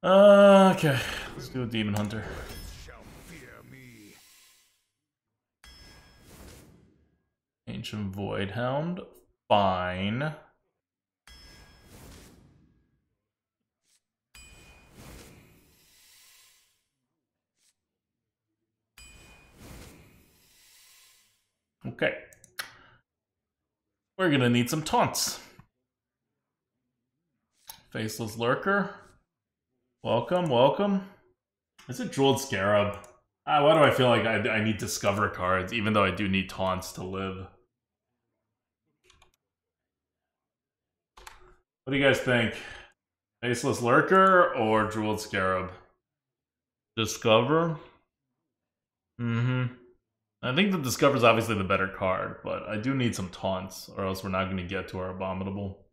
Okay, let's do a Demon Hunter. Ancient Voidhound, fine. Okay. We're gonna need some taunts. Faceless Lurker. Welcome, welcome. Is it Jeweled Scarab? Why do I feel like I need Discover cards, even though I do need taunts to live? What do you guys think? Faceless Lurker or Jeweled Scarab? Discover? Mm-hmm. I think the Discover's obviously the better card, but I do need some taunts, or else we're not going to get to our Abominable.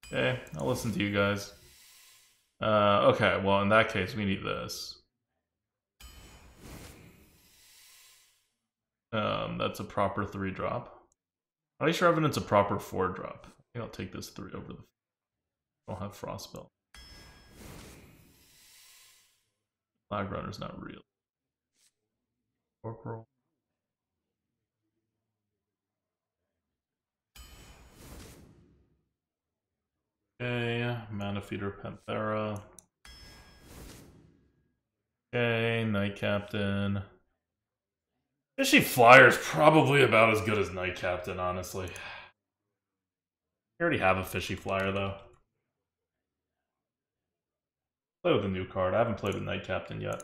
Okay, I'll listen to you guys. Okay, well, in that case, we need this. That's a proper 3-drop. Ice Revenant's a proper 4-drop. I think I'll take this 3 over the... I don't have Frostbelt. Flag Runner's not real. Corporal. Okay, Mana Feeder Panthera. Okay, Night Captain. Fishy Flyer's probably about as good as Night Captain, honestly. I already have a Fishy Flyer, though. Play with a new card. I haven't played with Night Captain yet.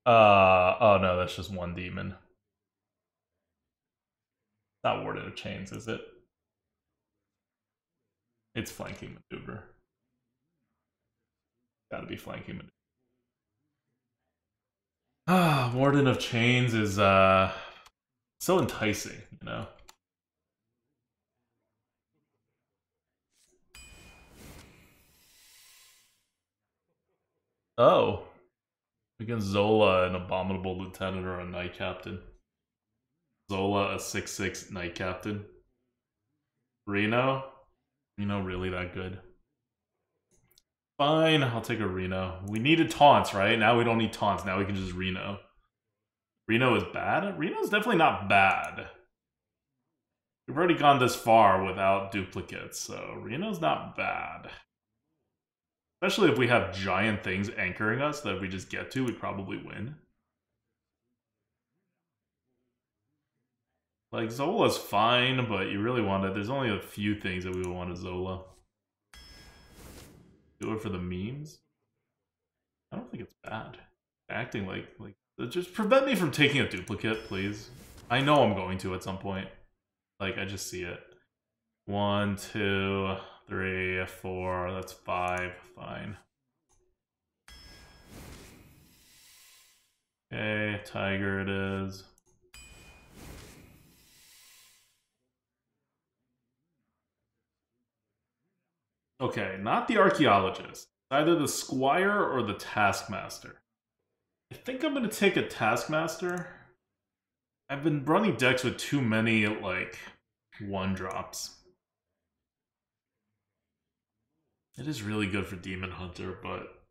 Oh no, that's just one demon. Not Warden of Chains, is it? It's Flanking Maneuver. Gotta be Flanking Maneuver. Warden of Chains is so enticing, you know? Oh. Against Zola, an Abominable Lieutenant or a Knight Captain. Zola, a 6/6 Knight Captain. Reno? Reno really that good? Fine, I'll take a Reno. We needed taunts, right? Now we don't need taunts. Now we can just Reno. Reno is bad? Reno's definitely not bad. We've already gone this far without duplicates, so Reno's not bad. Especially if we have giant things anchoring us that if we just get to, we probably win. Like, Zola's fine, but you really want it. There's only a few things that we would want to Zola. Do it for the memes? I don't think it's bad. Acting like just prevent me from taking a duplicate, please. I know I'm going to at some point. Like, I just see it. 1, 2, 3, 4, that's 5. Fine. Okay, Tiger it is. Okay, not the Archaeologist. Either the Squire or the Taskmaster. I think I'm gonna take a Taskmaster. I've been running decks with too many, like, 1-drops. It is really good for Demon Hunter, but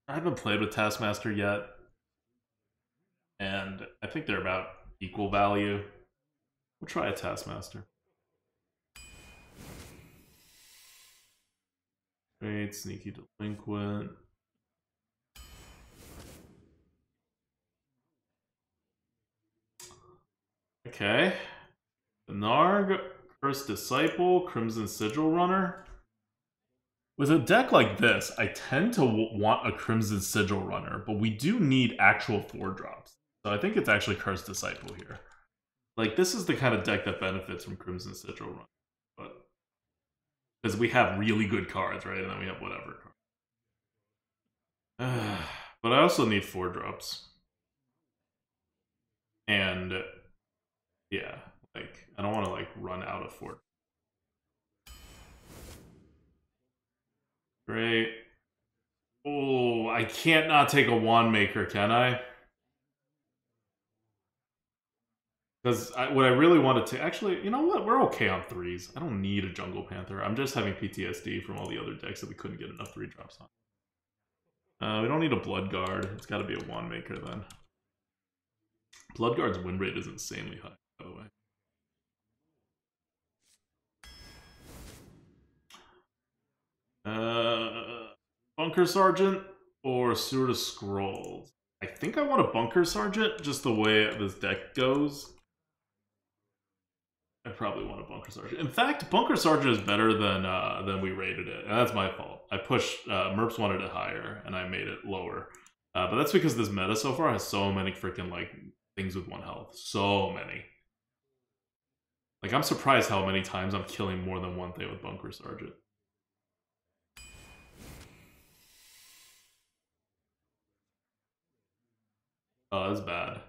I haven't played with Taskmaster yet. And I think they're about equal value. We'll try a Taskmaster. Great, Sneaky Delinquent. Okay. Narg, Cursed Disciple, Crimson Sigil Runner. With a deck like this, I tend to want a Crimson Sigil Runner, but we do need actual 4-drops. So I think it's actually Cursed Disciple here. Like, this is the kind of deck that benefits from Crimson Sigil Runner. But because we have really good cards, right? And then we have whatever cards. But I also need 4-drops. And yeah, like, I don't want to, like, run out of 4. Great. Oh, I can't not take a Wand Maker, can I? Because what I really wanted to... Actually, you know what? We're okay on 3s. I don't need a Jungle Panther. I'm just having PTSD from all the other decks that we couldn't get enough 3-drops on. We don't need a Blood Guard. It's got to be a Wand Maker then. Blood Guard's win rate is insanely high, by the way. Bunker Sergeant or Sword of Scrolls? I think I want a Bunker Sergeant, just the way this deck goes. I probably want a Bunker Sergeant. In fact, Bunker Sergeant is better than we rated it, and that's my fault. I pushed... Merps wanted it higher, and I made it lower. But that's because this meta so far has so many freaking, like, things with 1 health. So many. Like, I'm surprised how many times I'm killing more than one thing with Bunker Sergeant. Oh, that's bad.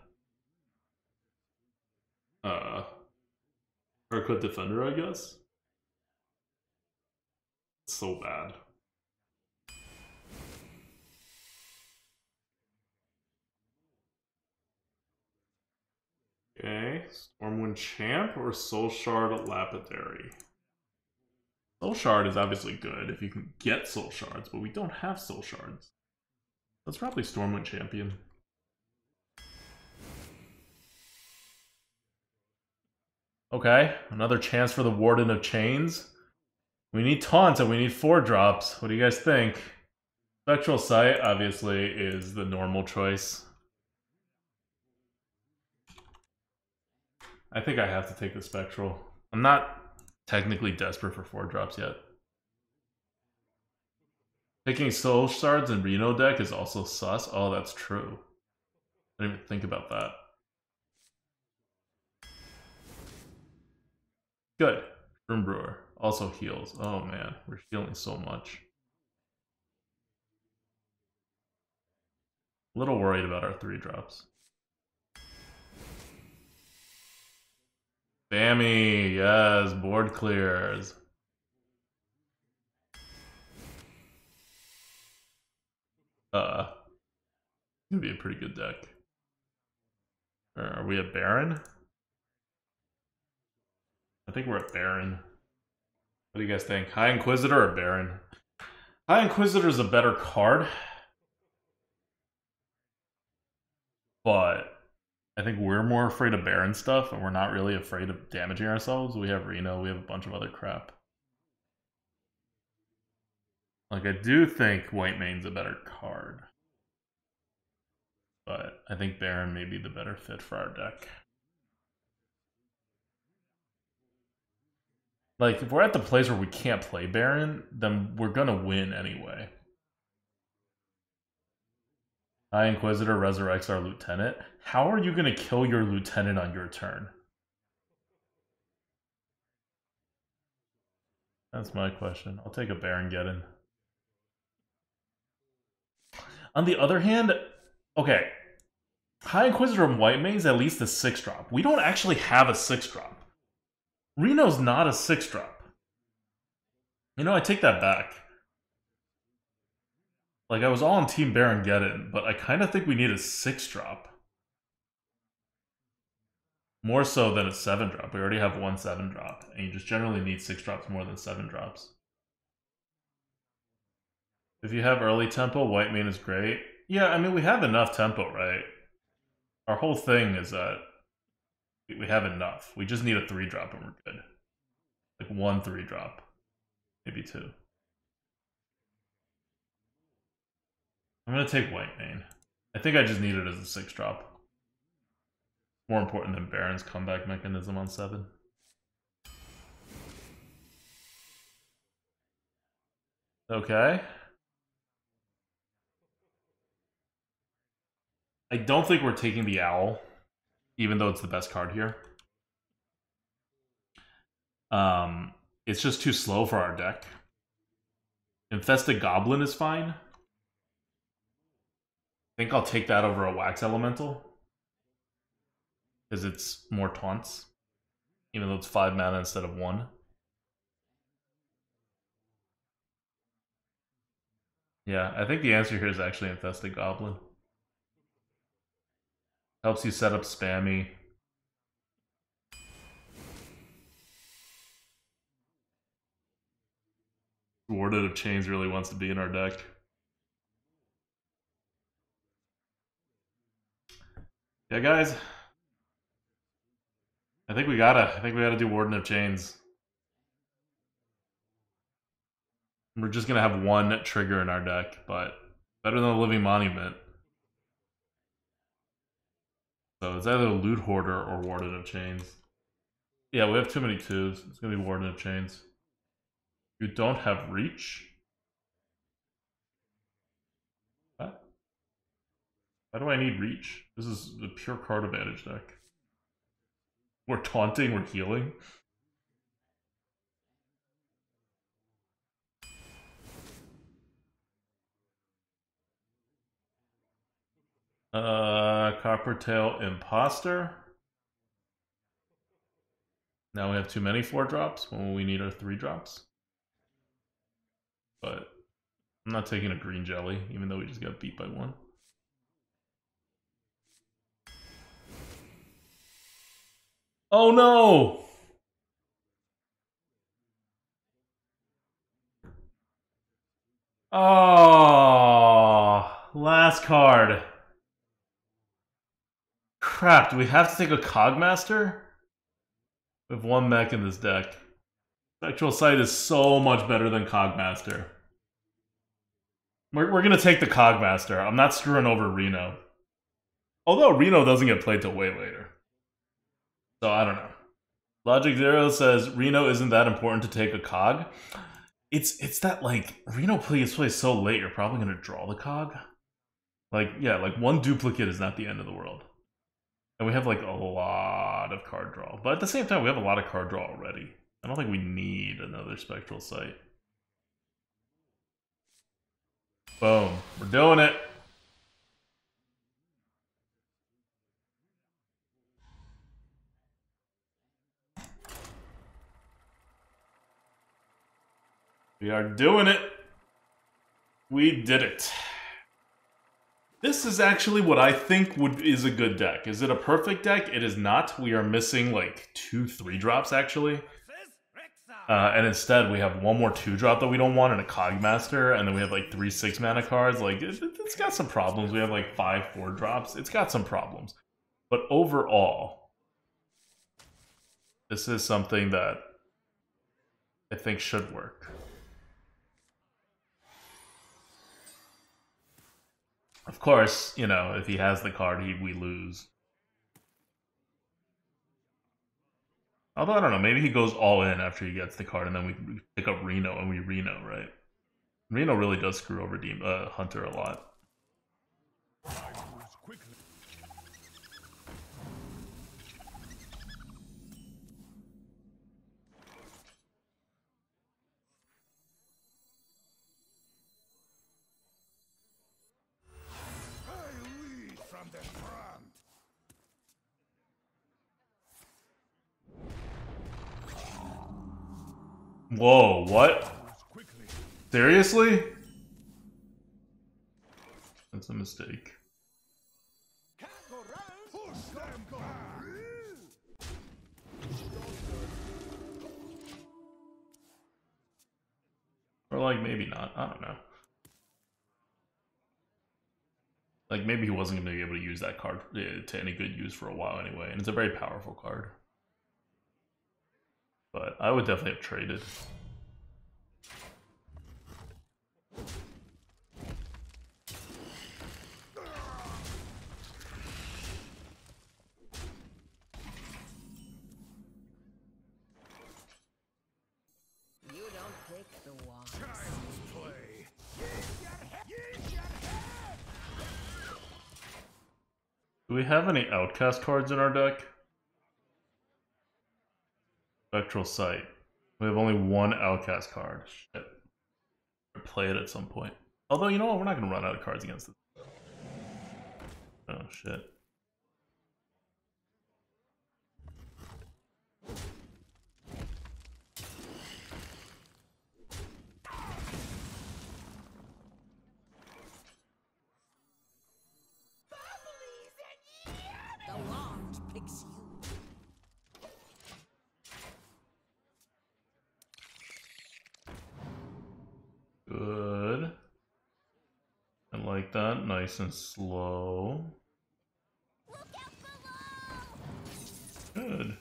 Urquhart Defender, I guess? It's so bad. Okay, Stormwind Champ or Soul Shard Lapidary? Soul Shard is obviously good if you can get Soul Shards, but we don't have Soul Shards. That's probably Stormwind Champion. Okay, another chance for the Warden of Chains. We need taunts and we need 4-drops. What do you guys think? Spectral Sight, obviously, is the normal choice. I think I have to take the Spectral. I'm not technically desperate for 4-drops yet. Picking Soul Shards in Reno deck is also sus. Oh, that's true. I didn't even think about that. Good. Shroom Brewer also heals. Oh man, we're healing so much. A little worried about our 3-drops. Bammy, yes, board clears. It's gonna be a pretty good deck. Are we at Baron? I think we're at Baron. What do you guys think? High Inquisitor or Baron? High Inquisitor is a better card. But I think we're more afraid of Baron stuff, and we're not really afraid of damaging ourselves. We have Reno, we have a bunch of other crap. Like, I do think Whitemane's a better card. But I think Baron may be the better fit for our deck. Like, if we're at the place where we can't play Baron, then we're gonna win anyway. High Inquisitor resurrects our lieutenant. How are you gonna kill your lieutenant on your turn? That's my question. I'll take a Baron Geddon. On the other hand, okay, High Inquisitor and Whitemane's at least a 6-drop. We don't actually have a 6-drop. Reno's not a 6-drop. You know, I take that back. Like, I was all on Team Baron Geddon, but I kind of think we need a 6-drop. More so than a 7-drop. We already have one 7-drop, and you just generally need 6-drops more than 7-drops. If you have early tempo, Whitemane is great. Yeah, I mean, we have enough tempo, right? Our whole thing is that we have enough. We just need a 3-drop and we're good. Like 1 3-drop. Maybe 2. I'm gonna take Whitemane. I think I just need it as a 6-drop. More important than Baron's comeback mechanism on 7. Okay. I don't think we're taking the Owl, even though it's the best card here. It's just too slow for our deck. Infested Goblin is fine. I think I'll take that over a Wax Elemental, because it's more taunts, even though it's 5 mana instead of 1. Yeah, I think the answer here is actually Infested Goblin. Helps you set up spammy. Warden of Chains really wants to be in our deck. Yeah, guys. I think we gotta do Warden of Chains. We're just gonna have one trigger in our deck, but better than a Living Monument. So it's either Loot Hoarder or Warden of Chains. Yeah, we have too many twos. It's gonna be Warden of Chains. You don't have Reach? What? Why do I need Reach? This is the pure card advantage deck. We're taunting, we're healing. Coppertail Imposter. Now we have too many 4-drops when we need our 3-drops. But I'm not taking a green jelly, even though we just got beat by 1. Oh no! Oh, last card. Crap, do we have to take a Cogmaster? We have 1 mech in this deck. Spectral Sight is so much better than Cogmaster. We're gonna take the Cogmaster. I'm not screwing over Reno. Although Reno doesn't get played till way later. So I don't know. Logic Zero says Reno isn't that important to take a Cog. It's that like Reno plays so late, you're probably gonna draw the Cog. Like, yeah, like 1 duplicate is not the end of the world. And we have like a lot of card draw. But at the same time, we have a lot of card draw already. I don't think we need another Spectral Sight. Boom. We're doing it. We are doing it. We did it. This is actually what I think is a good deck. Is it a perfect deck? It is not. We are missing like 2 3-drops actually. And instead we have 1 more 2-drop that we don't want and a Cogmaster, and then we have like 3 6-mana cards. Like it's got some problems. We have like 5 4-drops. It's got some problems. But overall, this is something that I think should work. Of course, you know, if he has the card, we lose. Although, I don't know, maybe he goes all in after he gets the card, and then we pick up Reno, and we Reno, right? Reno really does screw over Hunter a lot. Whoa, what? Seriously? That's a mistake. Or like, maybe not. I don't know. Like, maybe he wasn't going to be able to use that card to any good use for a while anyway. And it's a very powerful card. But I would definitely have traded. Do we have any Outcast cards in our deck? Spectral Sight. We have only 1 Outcast card. Shit. Play it at some point. Although, you know what? We're not going to run out of cards against it. Oh, shit. that. Nice and slow. Good.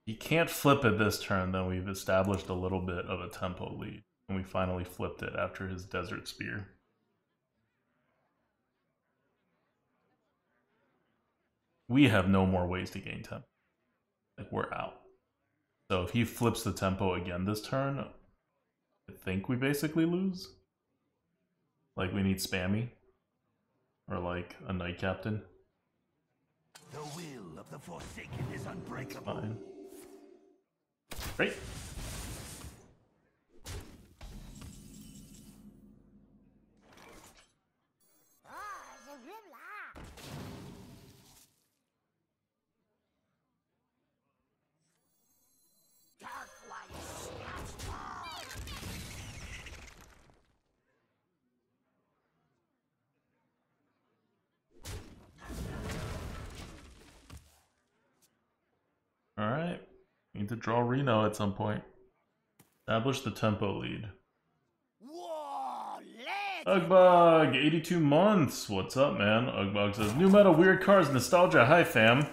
You can't flip it this turn, then we've established a little bit of a tempo lead. And we finally flipped it after his Desert Spear. We have no more ways to gain tempo. Like, we're out. So if he flips the tempo again this turn, I think we basically lose. Like, we need Spammy. Or like a Knight Captain. The will of the Forsaken is unbreakable. Fine. Great. Alright. Need to draw Reno at some point. Establish the tempo lead. Ugbug, 82 months. What's up, man? Ugbug says, new meta, weird cards, nostalgia. Hi, fam.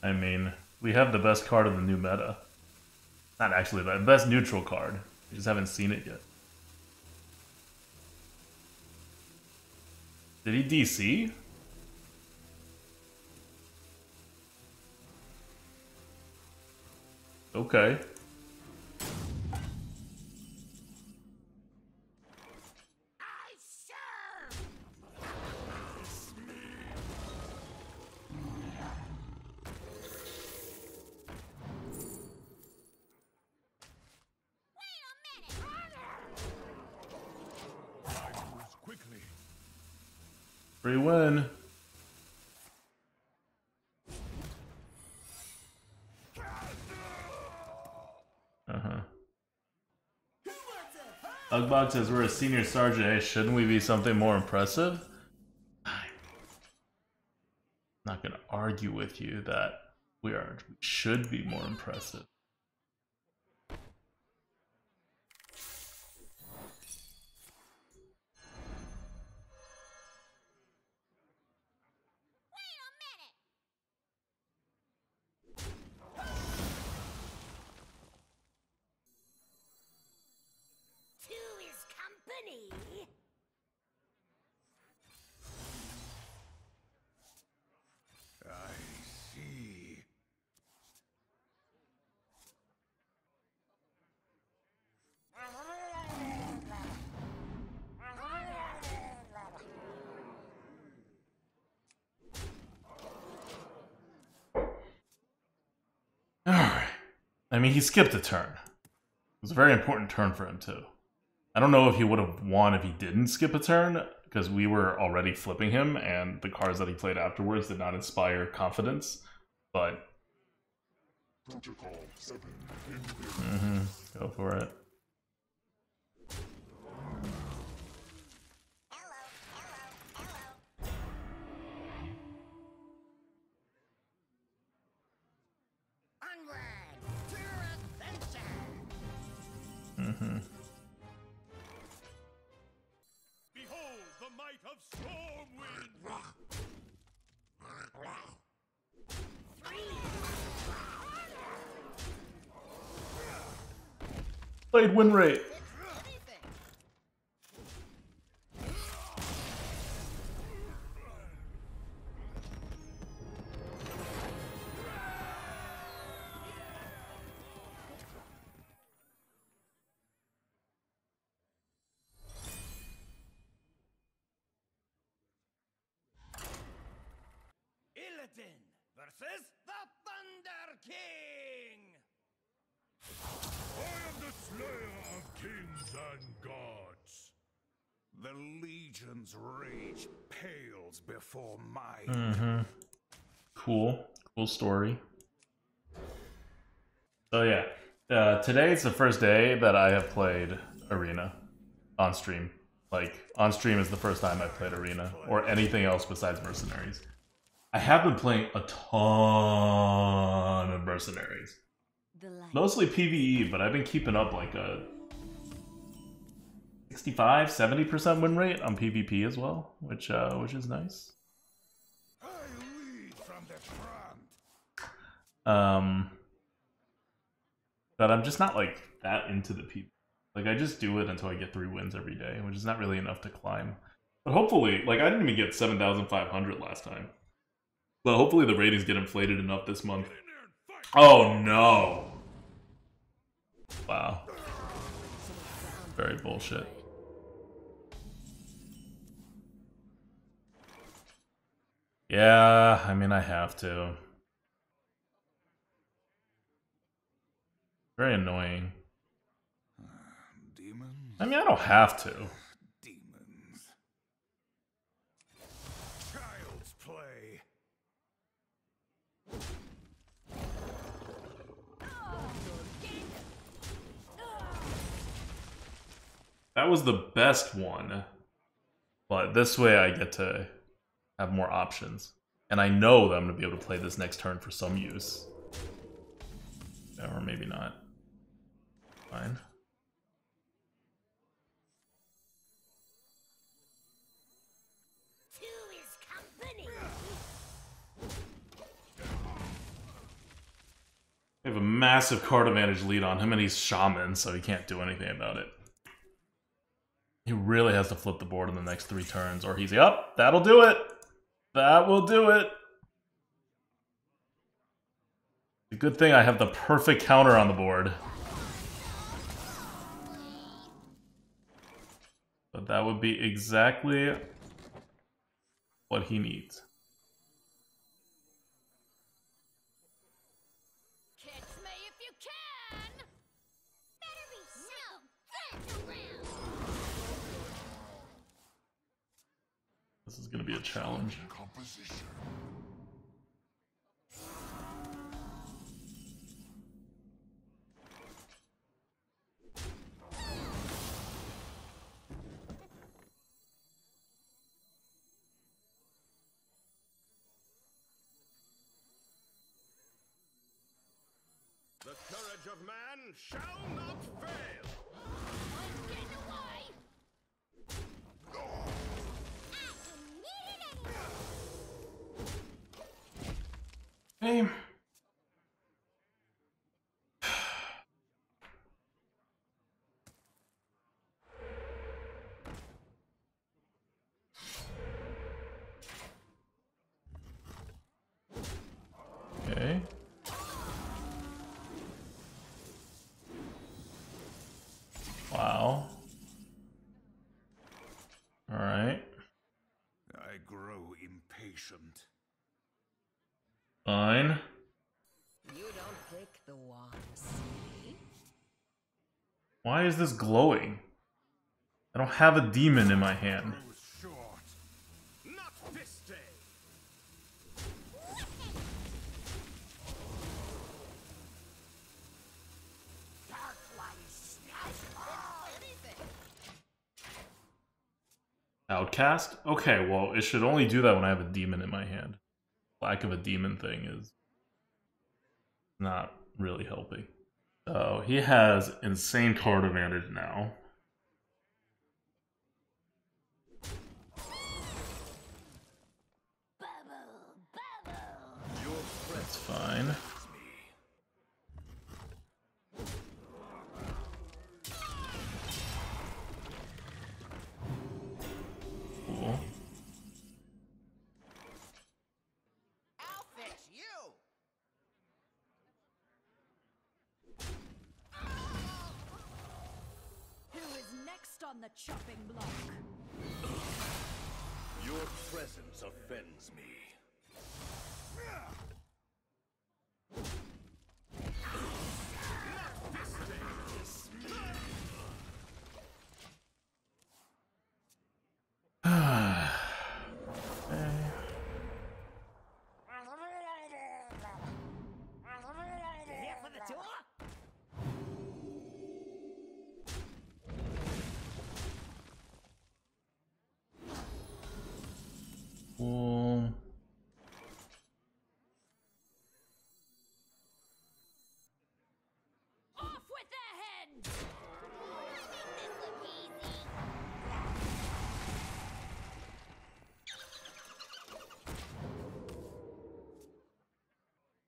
I mean, we have the best card of the new meta. Not actually the best neutral card. We just haven't seen it yet. Did he DC? Okay. Free win. Ugbog says we're a senior sergeant. Hey, shouldn't we be something more impressive? I'm not gonna argue with you that we should be more impressive. Alright. I mean, he skipped a turn. It was a very important turn for him, too. I don't know if he would have won if he didn't skip a turn, because we were already flipping him, and the cards that he played afterwards did not inspire confidence, but... Protocol 7. Go for it. Behold the might of Stormwind! Played win rate. Paladin versus the Thunder King! I am the slayer of kings and gods. The Legion's rage pales before mine. Cool story. So yeah, today is the first day that I have played Arena on stream. Like, on stream is the first time I've played Arena, or anything else besides Mercenaries. I have been playing a ton of Mercenaries. Mostly PvE, but I've been keeping up like a 65-70% win rate on PvP as well, which is nice. I lead from the front. But I'm just not like that into the PvP. Like, I just do it until I get 3 wins every day, which is not really enough to climb. But hopefully, like, I didn't even get 7,500 last time. But hopefully the ratings get inflated enough this month. Oh no! Wow. Very bullshit. Yeah, I mean, I have to. Very annoying. Demons? I mean, I don't have to. Demons. Child's play. That was the best one. But this way I get to have more options. And I know that I'm going to be able to play this next turn for some use. Or maybe not. Fine. We have a massive card advantage lead on him, and he's Shaman, so he can't do anything about it. He really has to flip the board in the next 3 turns, or he's up. That'll do it. That will do it. The good thing I have the perfect counter on the board. But that would be exactly what he needs. Catch me if you can! Better be so around! This is going to be a challenge. Composition. The courage of man shall not fail! I'm getting away! I can need it anyway! Hey. Okay. Wow. Alright. I grow impatient. Fine. You don't pick the one, see? Why is this glowing? I don't have a demon in my hand. Grows short. Not this day! Dark ones snatch anything! Outcast? Okay, well, it should only do that when I have a demon in my hand. Lack of a demon thing is not really helping. So he has insane card advantage now. Bubble, bubble! That's fine. Cool. I'll fix you! Who is next on the chopping block? Your presence offends me. Cool. Off with their heads! Make this look easy.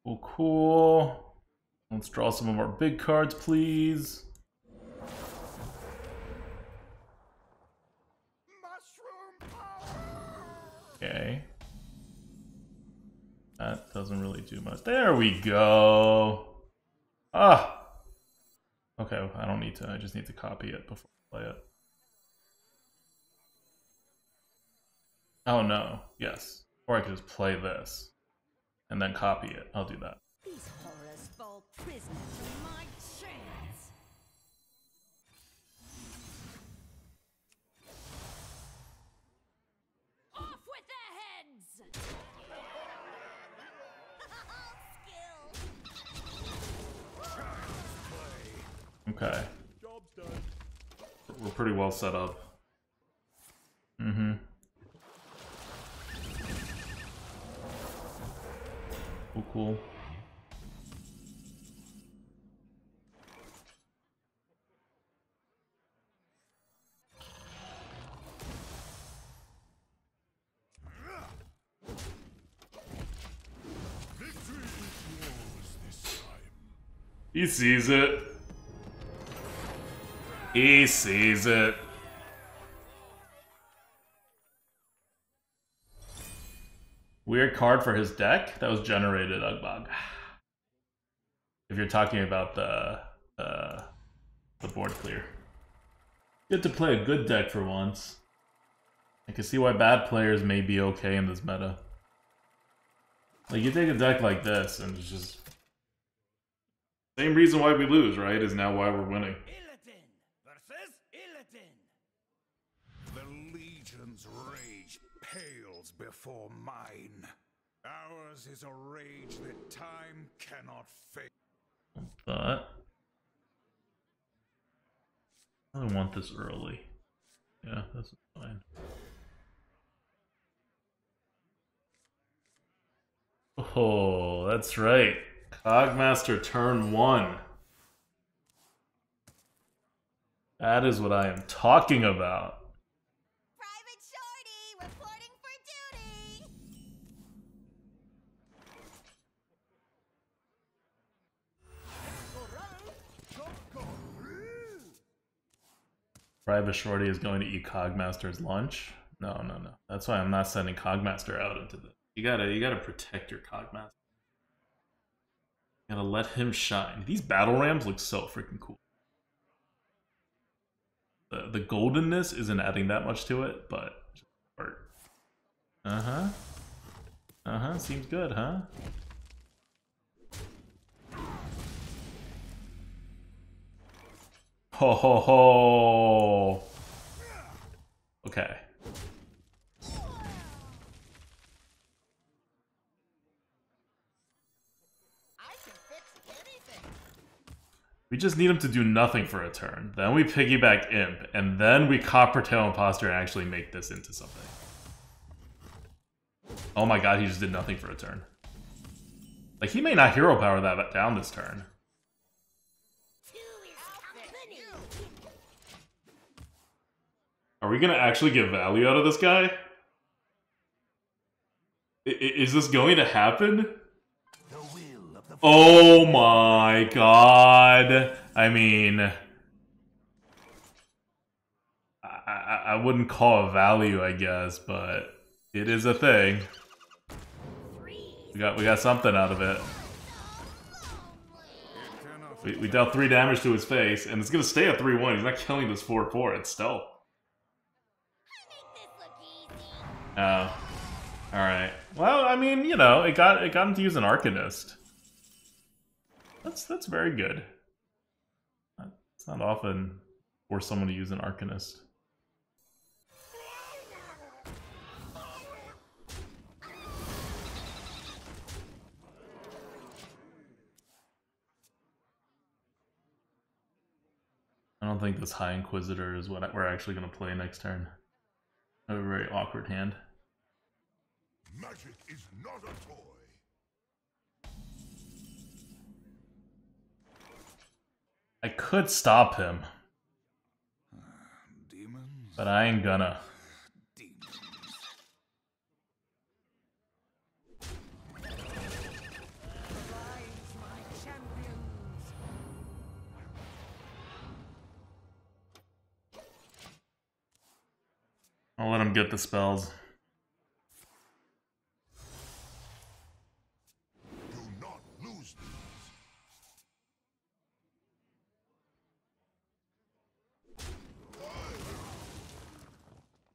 Cool, cool. Let's draw some of our big cards, please. Mushroom power! Okay. That doesn't really do much. There we go. Ah! Okay, I don't need to. I just need to copy it before I play it. Oh no, yes. Or I could just play this and then copy it. I'll do that. These horrors fall prisoner to my chance. Off with their heads! Skill. Okay. Job's done. We're pretty well set up. Mm-hmm. Cool, cool. Victory is yours this time. He sees it. He sees it. Weird card for his deck that was generated, Ugbog. If you're talking about the board clear. You get to play a good deck for once. I can see why bad players may be okay in this meta. Like, you take a deck like this and it's just... Same reason why we lose, right? Is now why we're winning. Illidan versus Illidan. The Legion's rage pales before mine. Ours is a rage that time cannot fade. But... I don't want this early. Yeah, that's fine. Oh, that's right. Cogmaster turn 1. That is what I am talking about. Private Shorty reporting for duty. Private Shorty is going to eat Cogmaster's lunch? No, no, no. That's why I'm not sending Cogmaster out into the... You gotta protect your Cogmaster. You gotta let him shine. These battle rams look so freaking cool. The goldenness isn't adding that much to it, but... Uh-huh. Uh-huh, seems good, huh? Ho ho ho! Okay. I can fix anything. We just need him to do nothing for a turn. Then we piggyback Imp, and then we Coppertail Imposter and actually make this into something. Oh my god, he just did nothing for a turn. Like, he may not hero power that down this turn. Are we gonna actually get value out of this guy? Is this going to happen? The will of the Oh my god. I mean... I wouldn't call it value, I guess, but it is a thing. We got something out of it. We dealt 3 damage to his face, and it's gonna stay at 3-1. He's not killing this 4-4. It's stealth. Oh. Alright. Well, I mean, you know, it got him to use an Arcanist. That's very good. It's not often for someone to use an Arcanist. don't think this High Inquisitor is what we're actually going to play next turn. A very awkward hand. Magic is not a toy. I could stop him, Demons. but I ain't gonna. Demons. Rise, my champions. I'll let him get the spells. Do not lose these.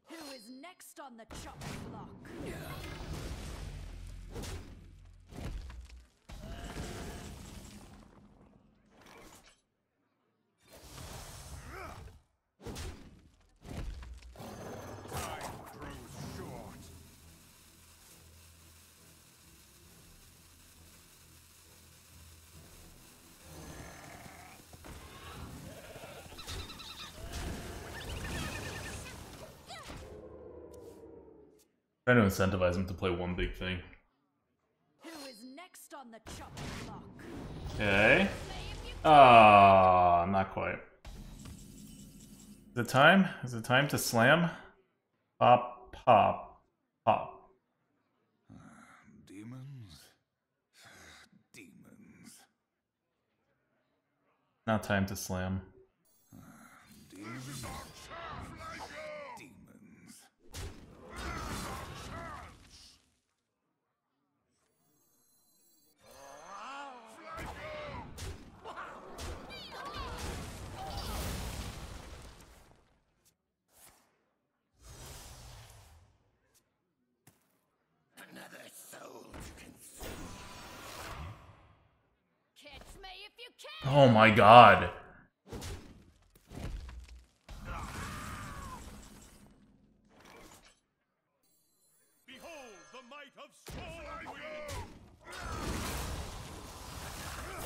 Who is next on the chopping block? Time grows short. Trying to incentivize him to play one big thing. Who is next on the chopping block? Okay. Ah, not quite. Is it time? Is it time to slam? Pop, pop, pop. Demons. Demons. Not time to slam. Demons. Demons. Another soul to consume. Catch me if you can! Oh my god. Behold the might of Stormwind!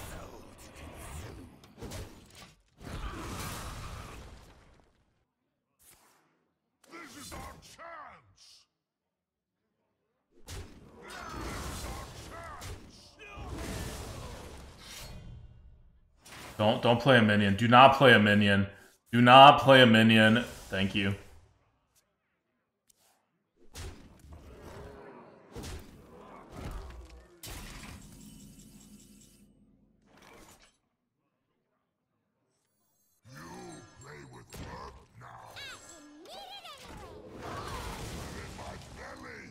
Soul to consume. This is our chance! Don't play a minion. Do not play a minion. Do not play a minion. Thank you. You play with herb now. In my belly.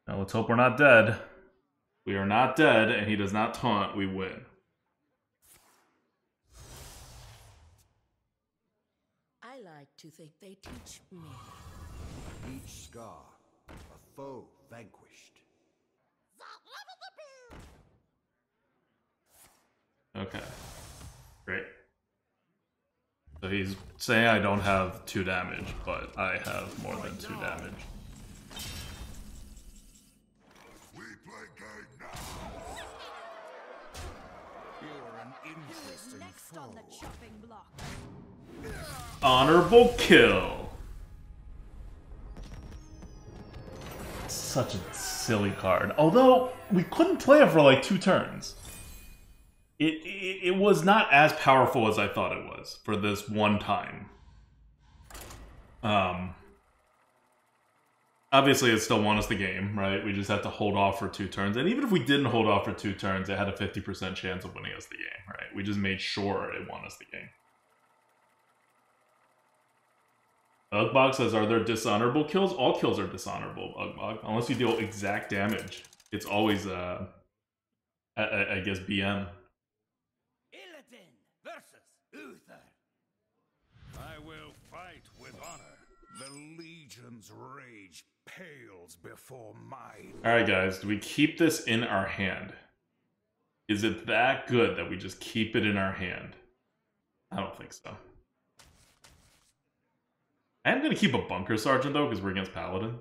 Now let's hope we're not dead. We are not dead, and he does not taunt. We win. I like to think they teach me. Each scar, a foe vanquished. Okay. Great. So he's saying I don't have 2 damage, but I have more than 2 damage. We play game now. You're an Who is interesting next on the foe. chopping block? Honorable kill. Such a silly card. Although we couldn't play it for like 2 turns. It was not as powerful as I thought it was for this one time. Obviously, it still won us the game, right? We just had to hold off for 2 turns. And even if we didn't hold off for 2 turns, it had a 50% chance of winning us the game, right? We just made sure it won us the game. Ugbog says, are there dishonorable kills? All kills are dishonorable, Ugbog. Unless you deal exact damage. It's always, I guess, BM. Illidan versus Uther. I will fight with honor. The Legion's rage pales before mine. Alright, guys. Do we keep this in our hand? Is it that good that we just keep it in our hand? I don't think so. I am going to keep a Bunker Sergeant, though, because we're against Paladin.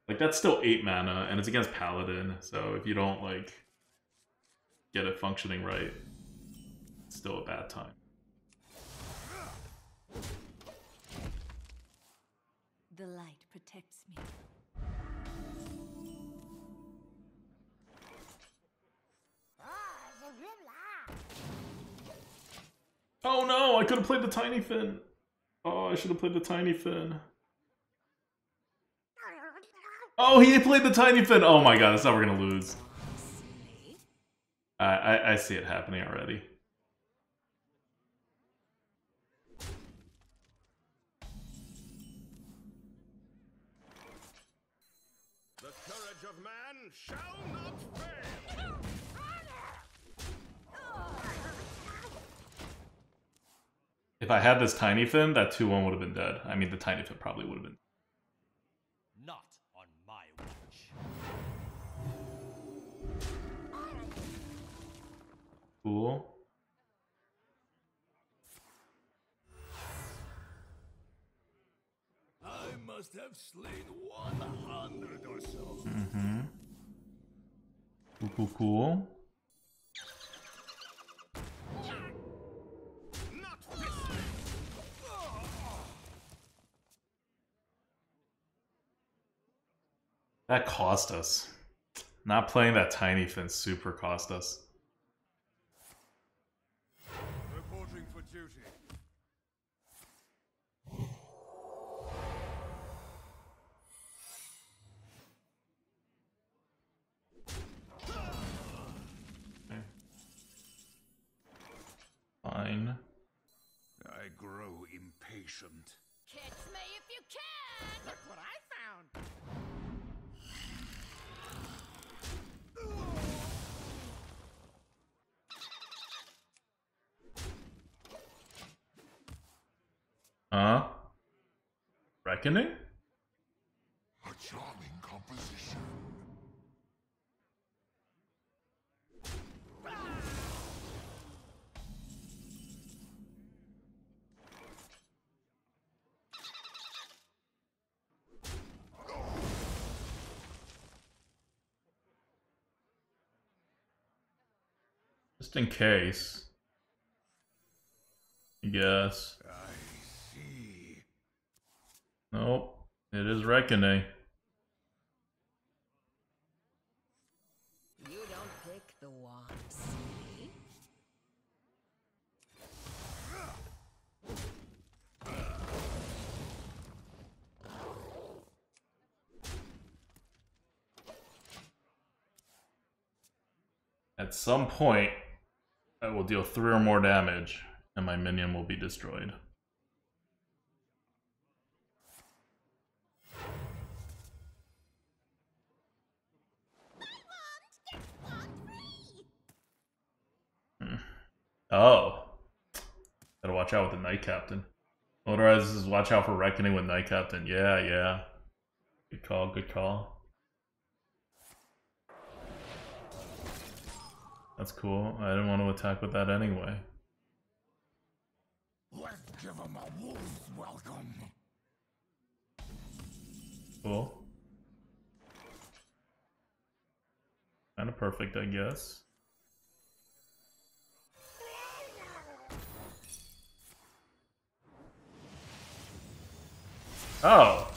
Like, that's still 8 mana, and it's against Paladin, so if you don't, like, get it functioning right. It's still a bad time. The light protects me. Oh no, I could have played the Tiny Fin. Oh, I should have played the Tiny Fin. Oh, he played the Tiny Fin. Oh my god, that's how we're gonna lose. I see it happening already. The courage of man shall not fail. If I had this Tiny Fin, that 2-1 would have been dead. I mean, the Tiny Fin probably would have been. Not on my watch. Cool. I must have slain 100 or so. Mm-hmm. Cool, cool, cool. Not this. That cost us. Not playing that Tiny Fin super cost us. Reporting for duty. Okay. Fine. I grow impatient. Catch me if you can! Look what I found! Huh? Reckoning? A charming composition. Just in case. I guess. I see. Nope. It is Reckoning. You don't pick the wand, see? At some point, I will deal 3 or more damage, and my minion will be destroyed. Oh. Gotta watch out with the Night Captain. Otherwise, this is watch out for Reckoning with Night Captain. Yeah, yeah. Good call, good call. That's cool. I didn't want to attack with that anyway. Let's give him a wolf's welcome. Cool. Kind of perfect, I guess. Oh.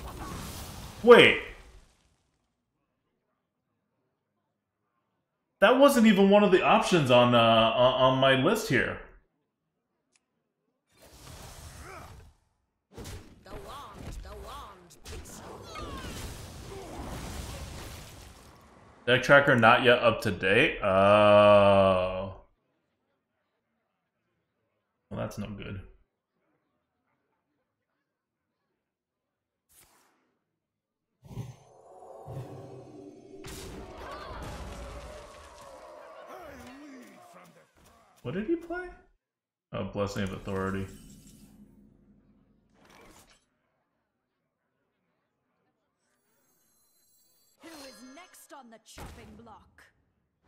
Wait. That wasn't even one of the options on my list here. The wand picks you. Deck tracker not yet up to date. Oh. Well, that's no good. What did he play? Oh, Blessing of Authority. Who is next on the chopping block?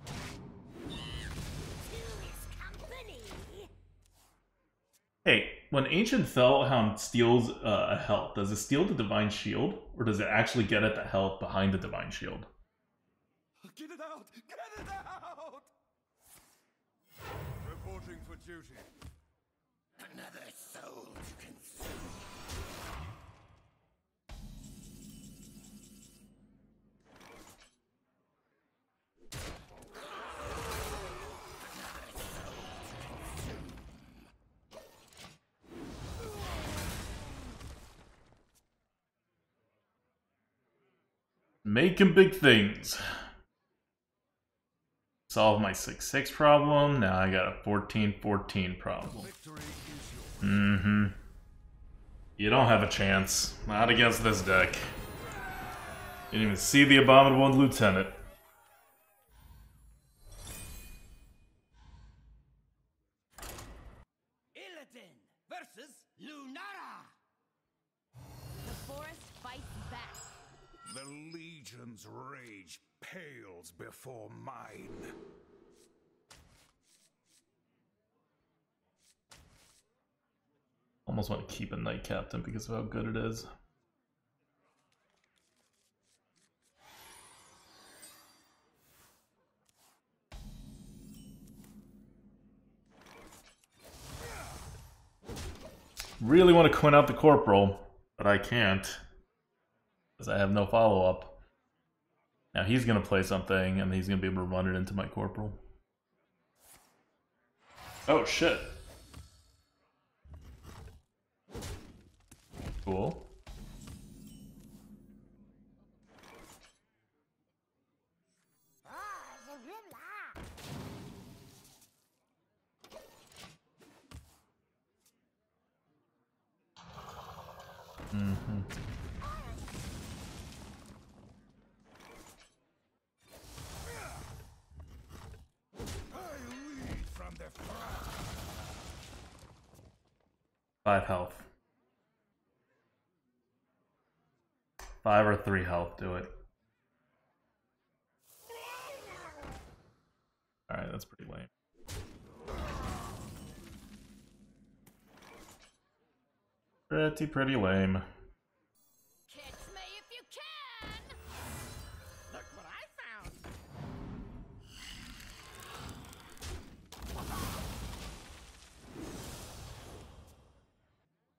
To his company! Hey, when Ancient Fellhound steals a health, does it steal the Divine Shield? Or does it actually get at the health behind the Divine Shield? Get it out! Get it out! Reporting for duty. Another soul to consume. Making big things. Solve my 6-6 problem. Now I got a 14-14 problem. Victory is yours. Mm-hmm. You don't have a chance. Not against this deck. You didn't even see the Abominable Lieutenant. Illidan versus Lunara. The forest fights back. The Legion's rage pales before mine. Almost want to keep a Knight Captain because of how good it is. Really want to coin out the Corporal, but I can't. Because I have no follow-up. Now he's going to play something, and he's going to be able to run it into my Corporal. Oh, shit. Cool. Mm-hmm. I lead from the front. 5 health. 5 or 3 health, do it. Alright, that's pretty lame. Pretty lame. Catch me if you can! Look what I found.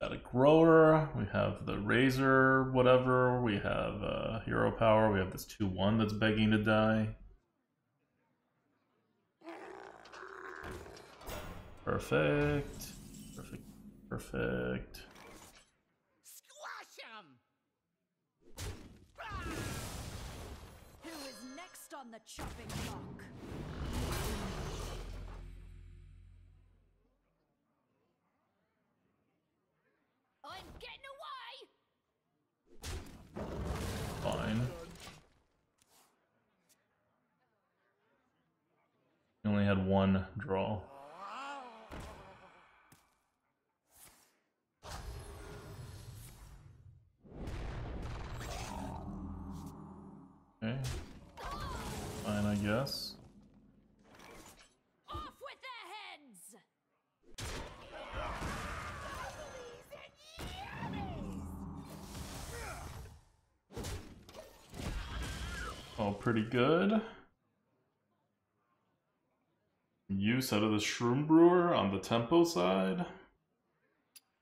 Got a Grower, we have the Razor, whatever, we have Hero Power, we have this 2-1 that's begging to die. Perfect. Perfect. Perfect. Squash him. Who is next on the chopping block? I'm getting away! Fine. We only had 1 draw. Okay. Fine, I guess. Off with their heads! Oh, pretty good. Use out of the Shroom Brewer on the tempo side.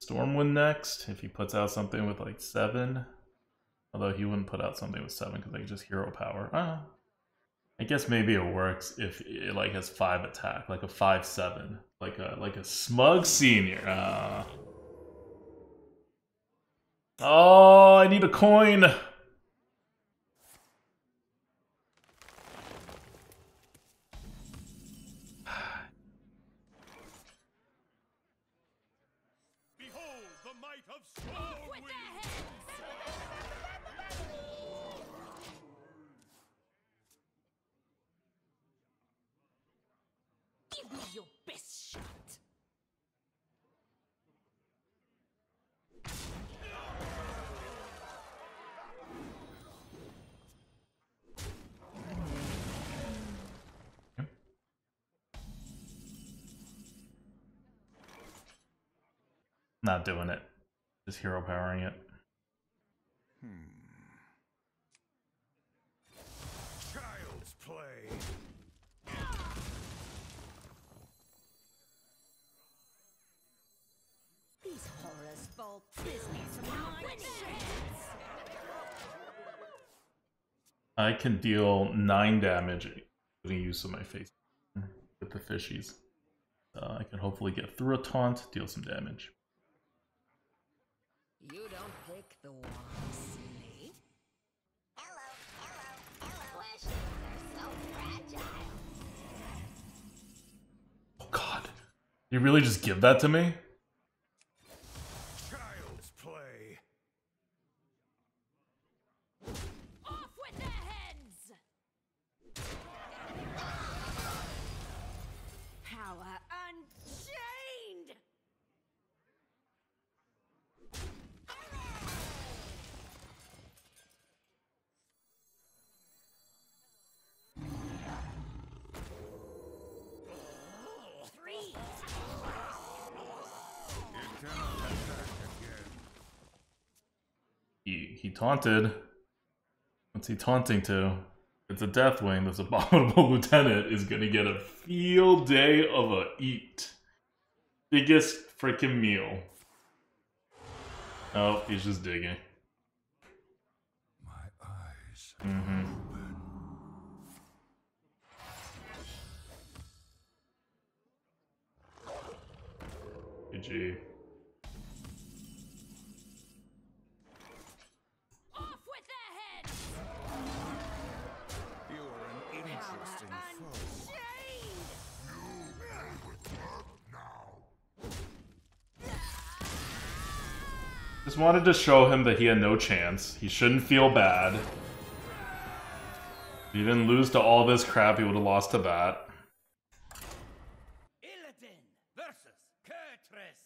Stormwind next, if he puts out something with like 7. Although he wouldn't put out something with 7 because they just Hero Power. I guess maybe it works if it like has 5 attack, like a 5/7, like a Smug Senior. Oh, I need a coin. Behold the might of Off with Stormwind! their heads! Give me your best shot. Not doing it. Just Hero Powering it. Child's play. Bowl business of my shades. I can deal 9 damage including use of my face with the fishies. I can hopefully get through a taunt, deal some damage. You don't pick the one, silly. Questions are so fragile. Oh god. You really just give that to me? Child's play. Off with their heads! Power unchained! Freeze! It cannot attack again. He taunted. What's he taunting to? It's a Deathwing. This abominable lieutenant is gonna get a field day of a eat. Biggest freaking meal. Oh, he's just digging. My eyes Mm-hmm. open. GG. Off with their heads! You're an interesting Power foe. unchained! Just wanted to show him that he had no chance. He shouldn't feel bad. If he didn't lose to all this crap, he would have lost to that. Illidan versus Kurtress.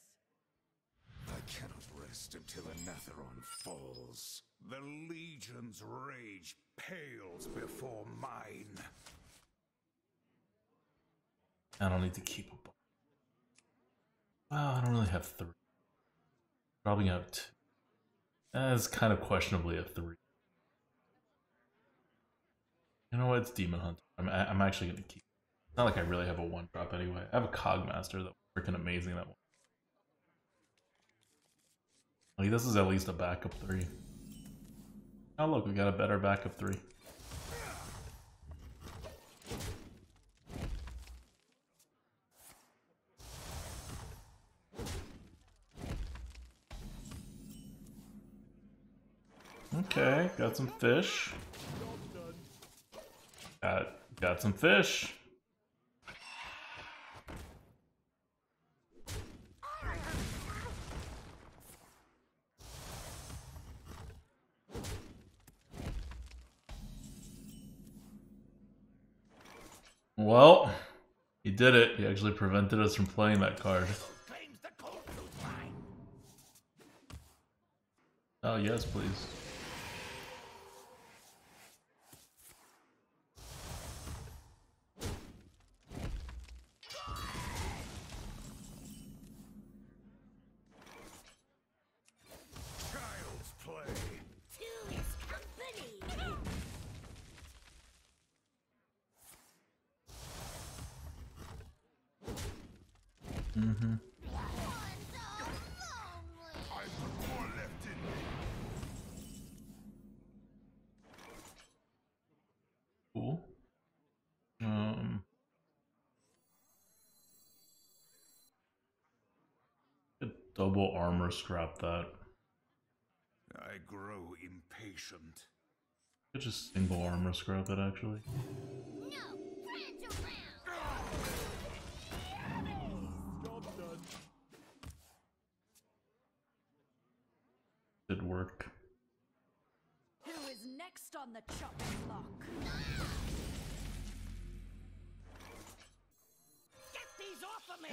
I cannot rest until Anatheron falls. The Legion's rage pales before mine. I don't need to keep a bow. Well, I don't really have 3. Probably gonna have 2. That's kind of questionably a 3. You know what? It's Demon Hunter. I'm actually gonna keep. It's not like I really have a 1-drop anyway. I have a Cogmaster that's freaking amazing. That one. Like, this is at least a backup 3. Oh look, we got a better backup 3. Okay, got some fish. Got some fish. Well, he did it. He actually prevented us from playing that card. Claims the cold fruit line. Oh, yes, please. Child's play. Two is company. Mm-hmm. I put more left in me. Cool. Double armor scrap that. I grow impatient. Could just single armor scrap it actually. No, friends around. Did work. Who is next on the chopping block? Get these off of me!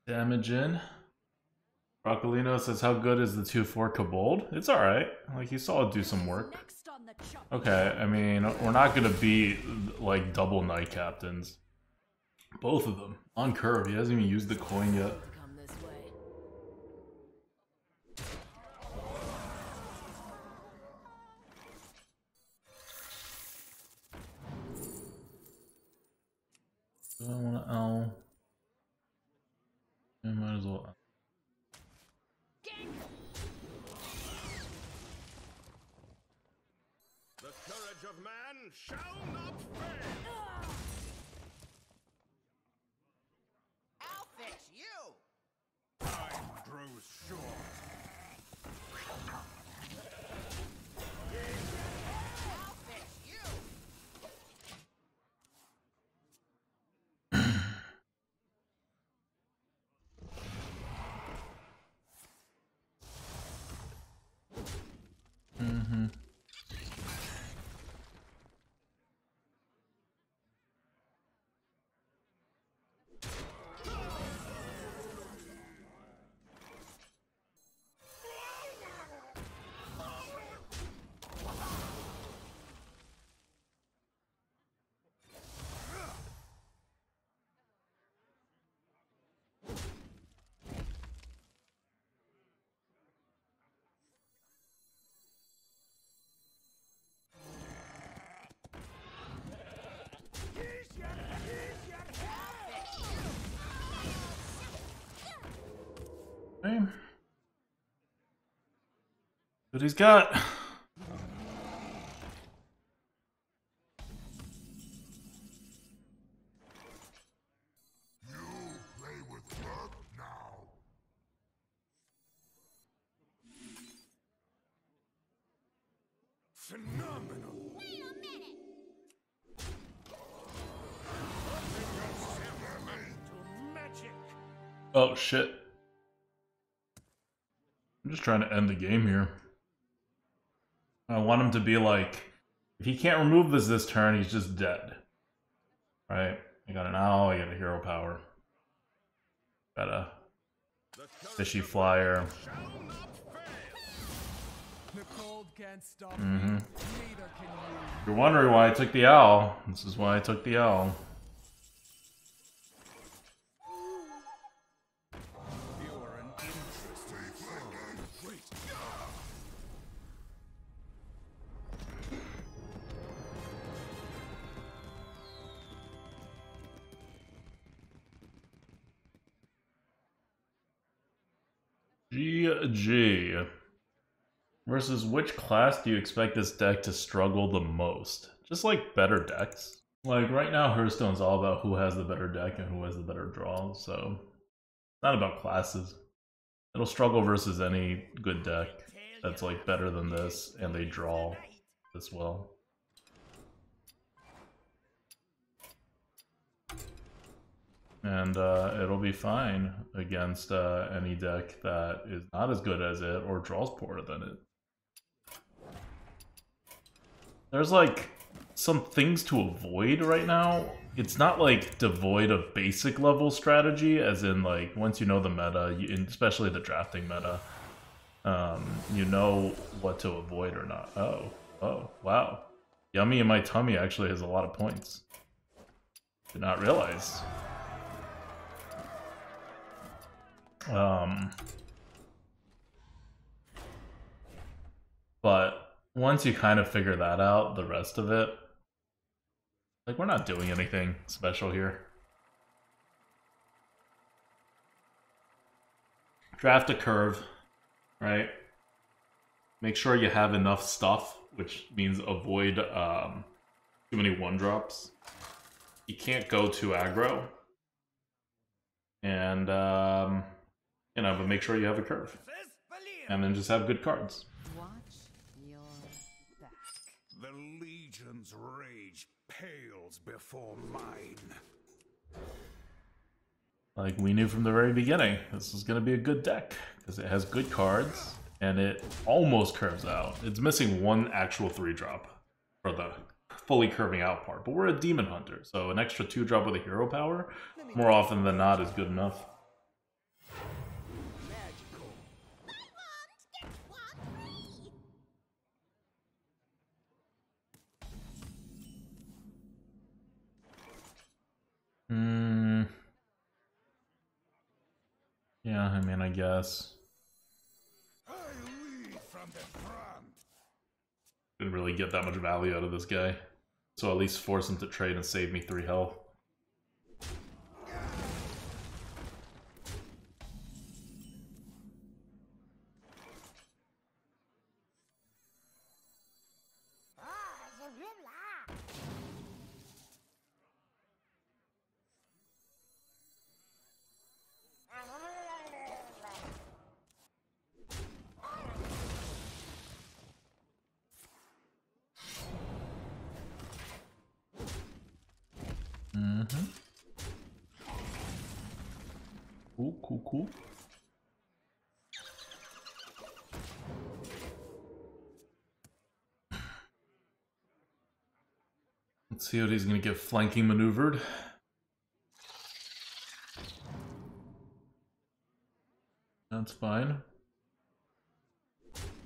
Damage in. Broccolino says, how good is the 2-4 Kobold? It's alright. Like, he saw it do some work. Next on the chopping Okay, I mean, we're not gonna be, like, double Knight Captains. Both of them. On curve, he hasn't even used the coin yet. come this way. shall not fail. I'll fix you. Time grows short. I'll fix you. Okay. But he's got. You play with work now. Phenomenal. Wait a minute! To magic. Oh shit. I'm just trying to end the game here. I want him to be like, if he can't remove this turn, he's just dead. Right? I got an owl, I got a hero power. Got a fishy flyer. The cold can't stop Mm-hmm. me. Neither can you. If you're wondering why I took the owl, this is why I took the owl. You are an interesting foe. Wait. GG. Versus which class do you expect this deck to struggle the most? Just like better decks. Like right now, Hearthstone's all about who has the better deck and who has the better draw, so it's not about classes. It'll struggle versus any good deck that's like better than this and they draw as well. And it'll be fine against any deck that is not as good as it or draws poorer than it. There's like some things to avoid right now. It's not like devoid of basic level strategy, as in like once you know the meta, especially the drafting meta, you know what to avoid or not. Oh, wow. Yummy in my tummy actually has a lot of points. Did not realize. But once you kind of figure that out, the rest of it, like, we're not doing anything special here. Draft a curve, right? Make sure you have enough stuff, which means avoid too many one-drops. You can't go too aggro. And, you know, but make sure you have a curve. And then just have good cards. Watch your back. The Legion's rage pales before mine. Like, we knew from the very beginning, this was going to be a good deck, because it has good cards, and it almost curves out. It's missing one actual 3-drop for the fully curving out part, but we're a Demon Hunter, so an extra 2-drop with a hero power, more often than not, is good enough. Yeah, I mean, I guess. I lead from the front. Didn't really get that much value out of this guy. So at least force him to trade and save me 3 health. Mm-hmm. Cool, cool, cool. Let's see what he's gonna get flanking maneuvered. That's fine.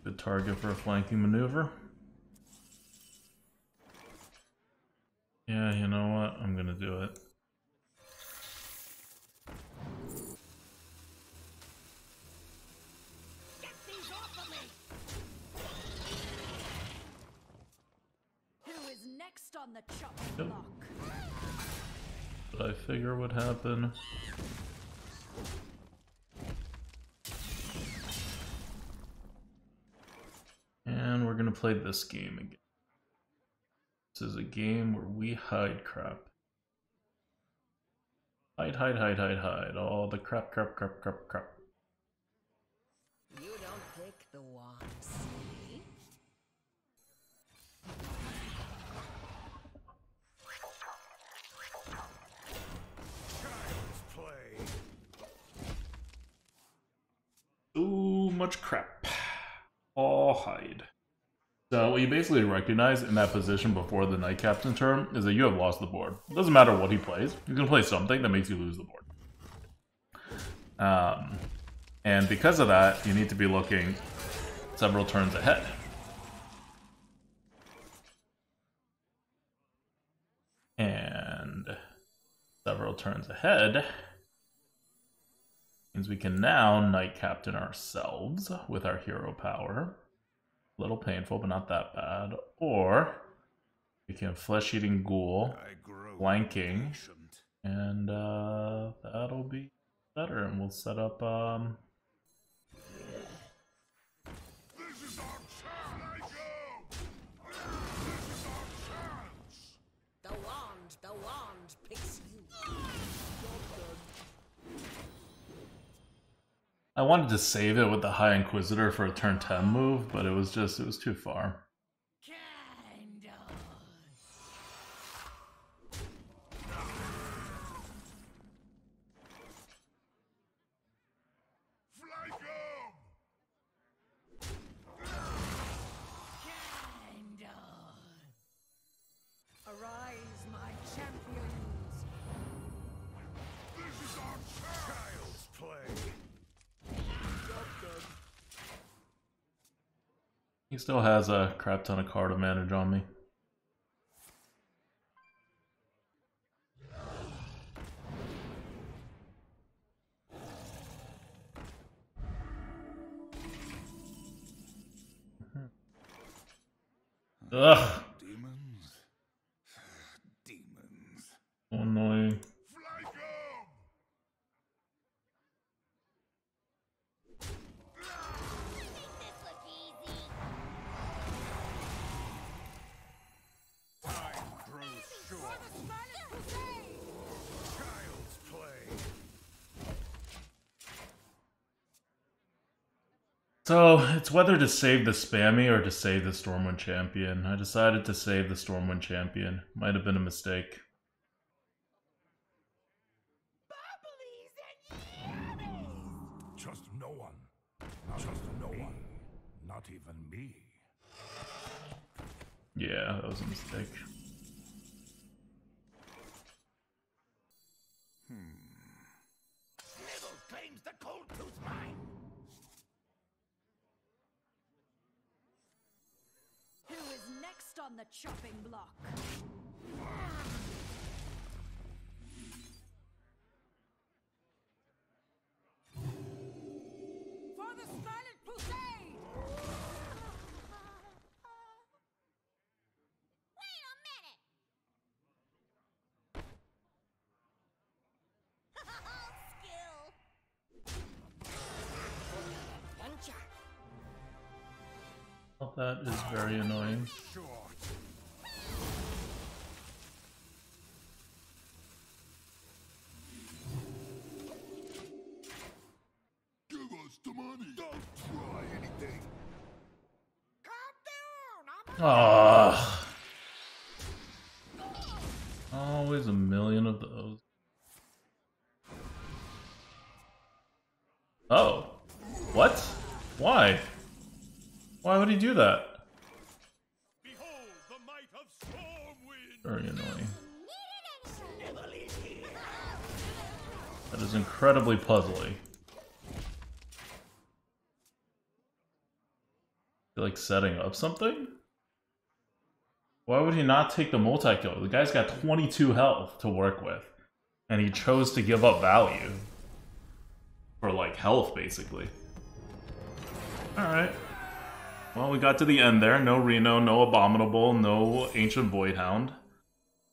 Good target for a flanking maneuver. Yeah, you know what? I'm gonna do it. Get these off of me! Who is next on the chopping Yep. block? But I figure would happen. And we're gonna play this game again. This is a game where we hide crap. Hide, hide, hide, hide, hide. All the crap, crap, crap, crap, crap. You don't pick the one, see? Child's play. Too much crap. All hide. So what you basically recognize in that position before the Knight Captain turn is that you have lost the board. It doesn't matter what he plays. He's going to play something that makes you lose the board. And because of that, you need to be looking several turns ahead. And several turns ahead means we can now Knight Captain ourselves with our hero power. A little painful, but not that bad. Or we can Flesh-Eating Ghoul, I grow flanking, impatient. and that'll be better. And we'll set up. This is our turn, I go! This is our chance! The wand picks you. I wanted to save it with the High Inquisitor for a turn 10 move, but it was too far. Kind of. Flank 'em! Kind of. Arise, my champions! This is our turn! Child's play. He still has a crap ton of card advantage on me. Ugh, Demons? Demons. so annoying. Flank 'em! Make this look easy. Time grows short. Child's play. So, it's whether to save the Spammy or to save the Stormwind Champion. I decided to save the Stormwind Champion. Might have been a mistake. Trust no one. Trust no one. Not even me. Yeah, that was a mistake. Sniggle claims the cold tooth mine. Who is next on the chopping block? For the Scarlet Crusade! Wait a minute! Skill! Adventure. Well, that is very annoying. Short. Give us the money. Don't try anything. Calm down. I'm Ah. Oh always a million of those. Oh. What? Why? Why would he do that? Behold the might of Stormwind! Very annoying. That is incredibly puzzling. Feel like setting up something? Why would he not take the multi-kill? The guy's got 22 health to work with. And he chose to give up value. For like health, basically. Alright. Well, we got to the end there. No Reno, no Abominable, no Ancient Voidhound.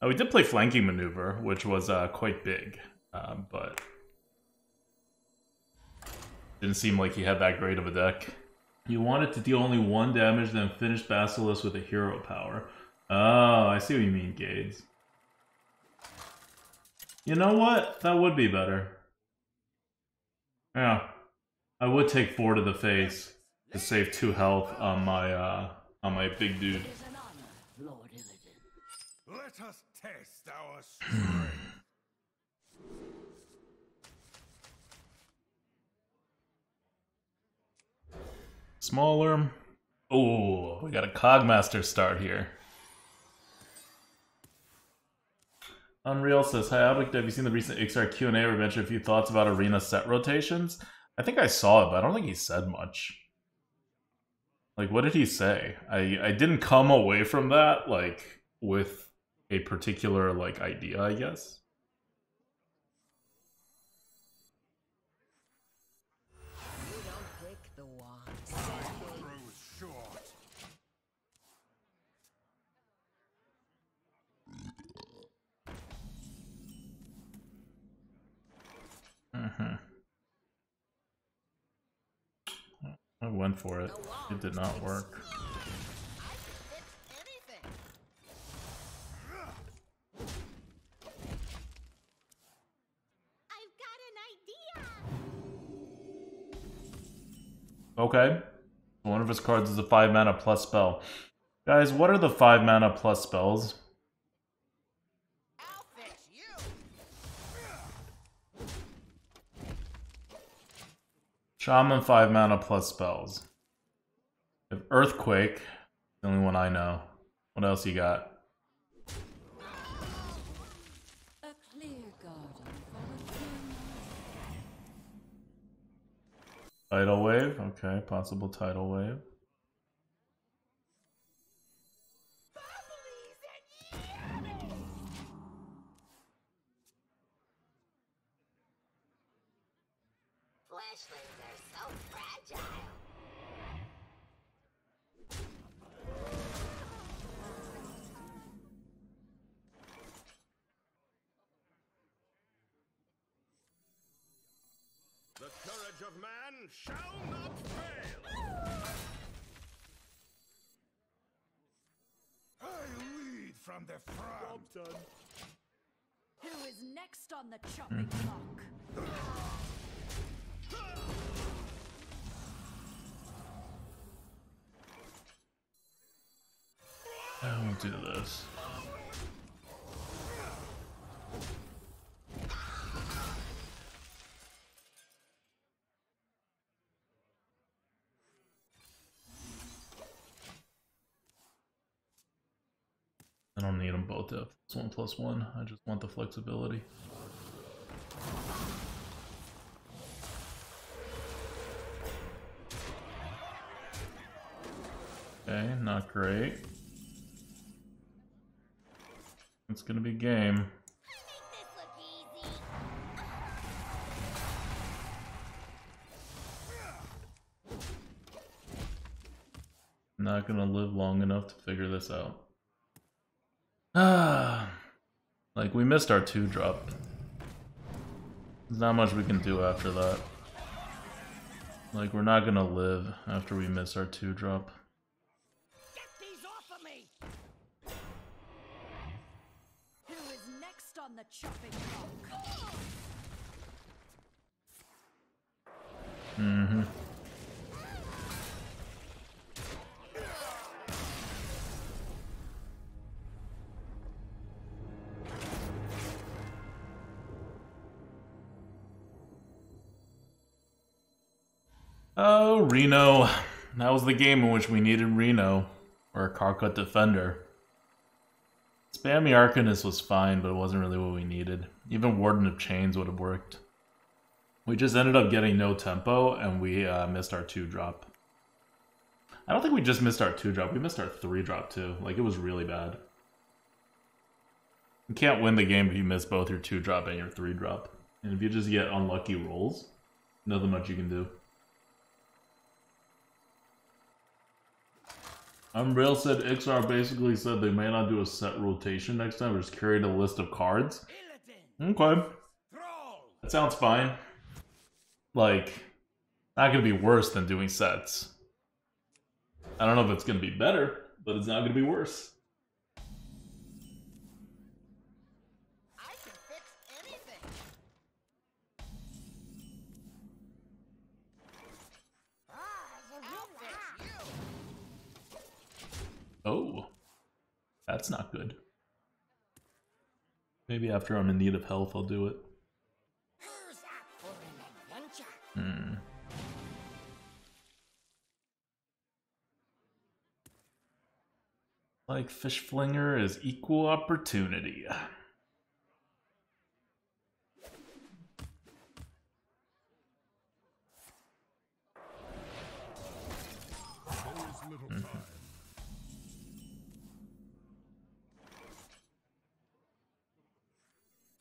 We did play Flanking Maneuver, which was quite big. But didn't seem like he had that great of a deck. You wanted to deal only 1 damage, then finish Basilisk with a hero power. Oh, I see what you mean, Gades. You know what? That would be better. Yeah. I would take 4 to the face to save 2 health on my big dude. Let us test our strength. Smaller. Oh, we got a Cogmaster start here. Unreal says, hi Albrecht, have you seen the recent XR Q&A where mentioned a few thoughts about arena set rotations? I think I saw it, but I don't think he said much. Like, what did he say? I didn't come away from that, like, with a particular, like, idea, I guess. You don't pick the wands. Time grows short. I went for it. It did not work. I've got an idea. Okay. One of his cards is a 5 mana plus spell. Guys, what are the 5 mana plus spells? I'll fix you. Shaman 5 mana plus spells. We have Earthquake, the only one I know. What else you got? A clear garden for a king. Tidal Wave? Okay, possible Tidal Wave. Flashlings are so fragile. The courage of man shall not fail. I lead from the front. Who is next on the chopping block? I won't do this. I don't need them both to have +1/+1. I just want the flexibility. Okay, not great. It's gonna be game. Make this look easy. Not gonna live long enough to figure this out. Ah, like we missed our 2-drop. There's not much we can do after that. Like we're not gonna live after we miss our 2-drop. Get these off of me. Who is next on the chopping block? Mm-hmm. Oh, Reno. That was the game in which we needed Reno, or a Karkut Defender. Spammy Arcanist was fine, but it wasn't really what we needed. Even Warden of Chains would have worked. We just ended up getting no tempo, and we missed our 2-drop. I don't think we just missed our 2-drop, we missed our 3-drop too. Like, it was really bad. You can't win the game if you miss both your 2-drop and your 3-drop. And if you just get unlucky rolls, nothing much you can do. Umbrail said Ixar basically said they may not do a set rotation next time, but just curate a list of cards. Okay. That sounds fine. Like, not gonna be worse than doing sets. I don't know if it's gonna be better, but it's not gonna be worse. I can fix anything. I'll fix you. Oh. That's not good. Maybe after I'm in need of health, I'll do it. Who's up for an adventure? Like Fish Flinger is equal opportunity. There is little time.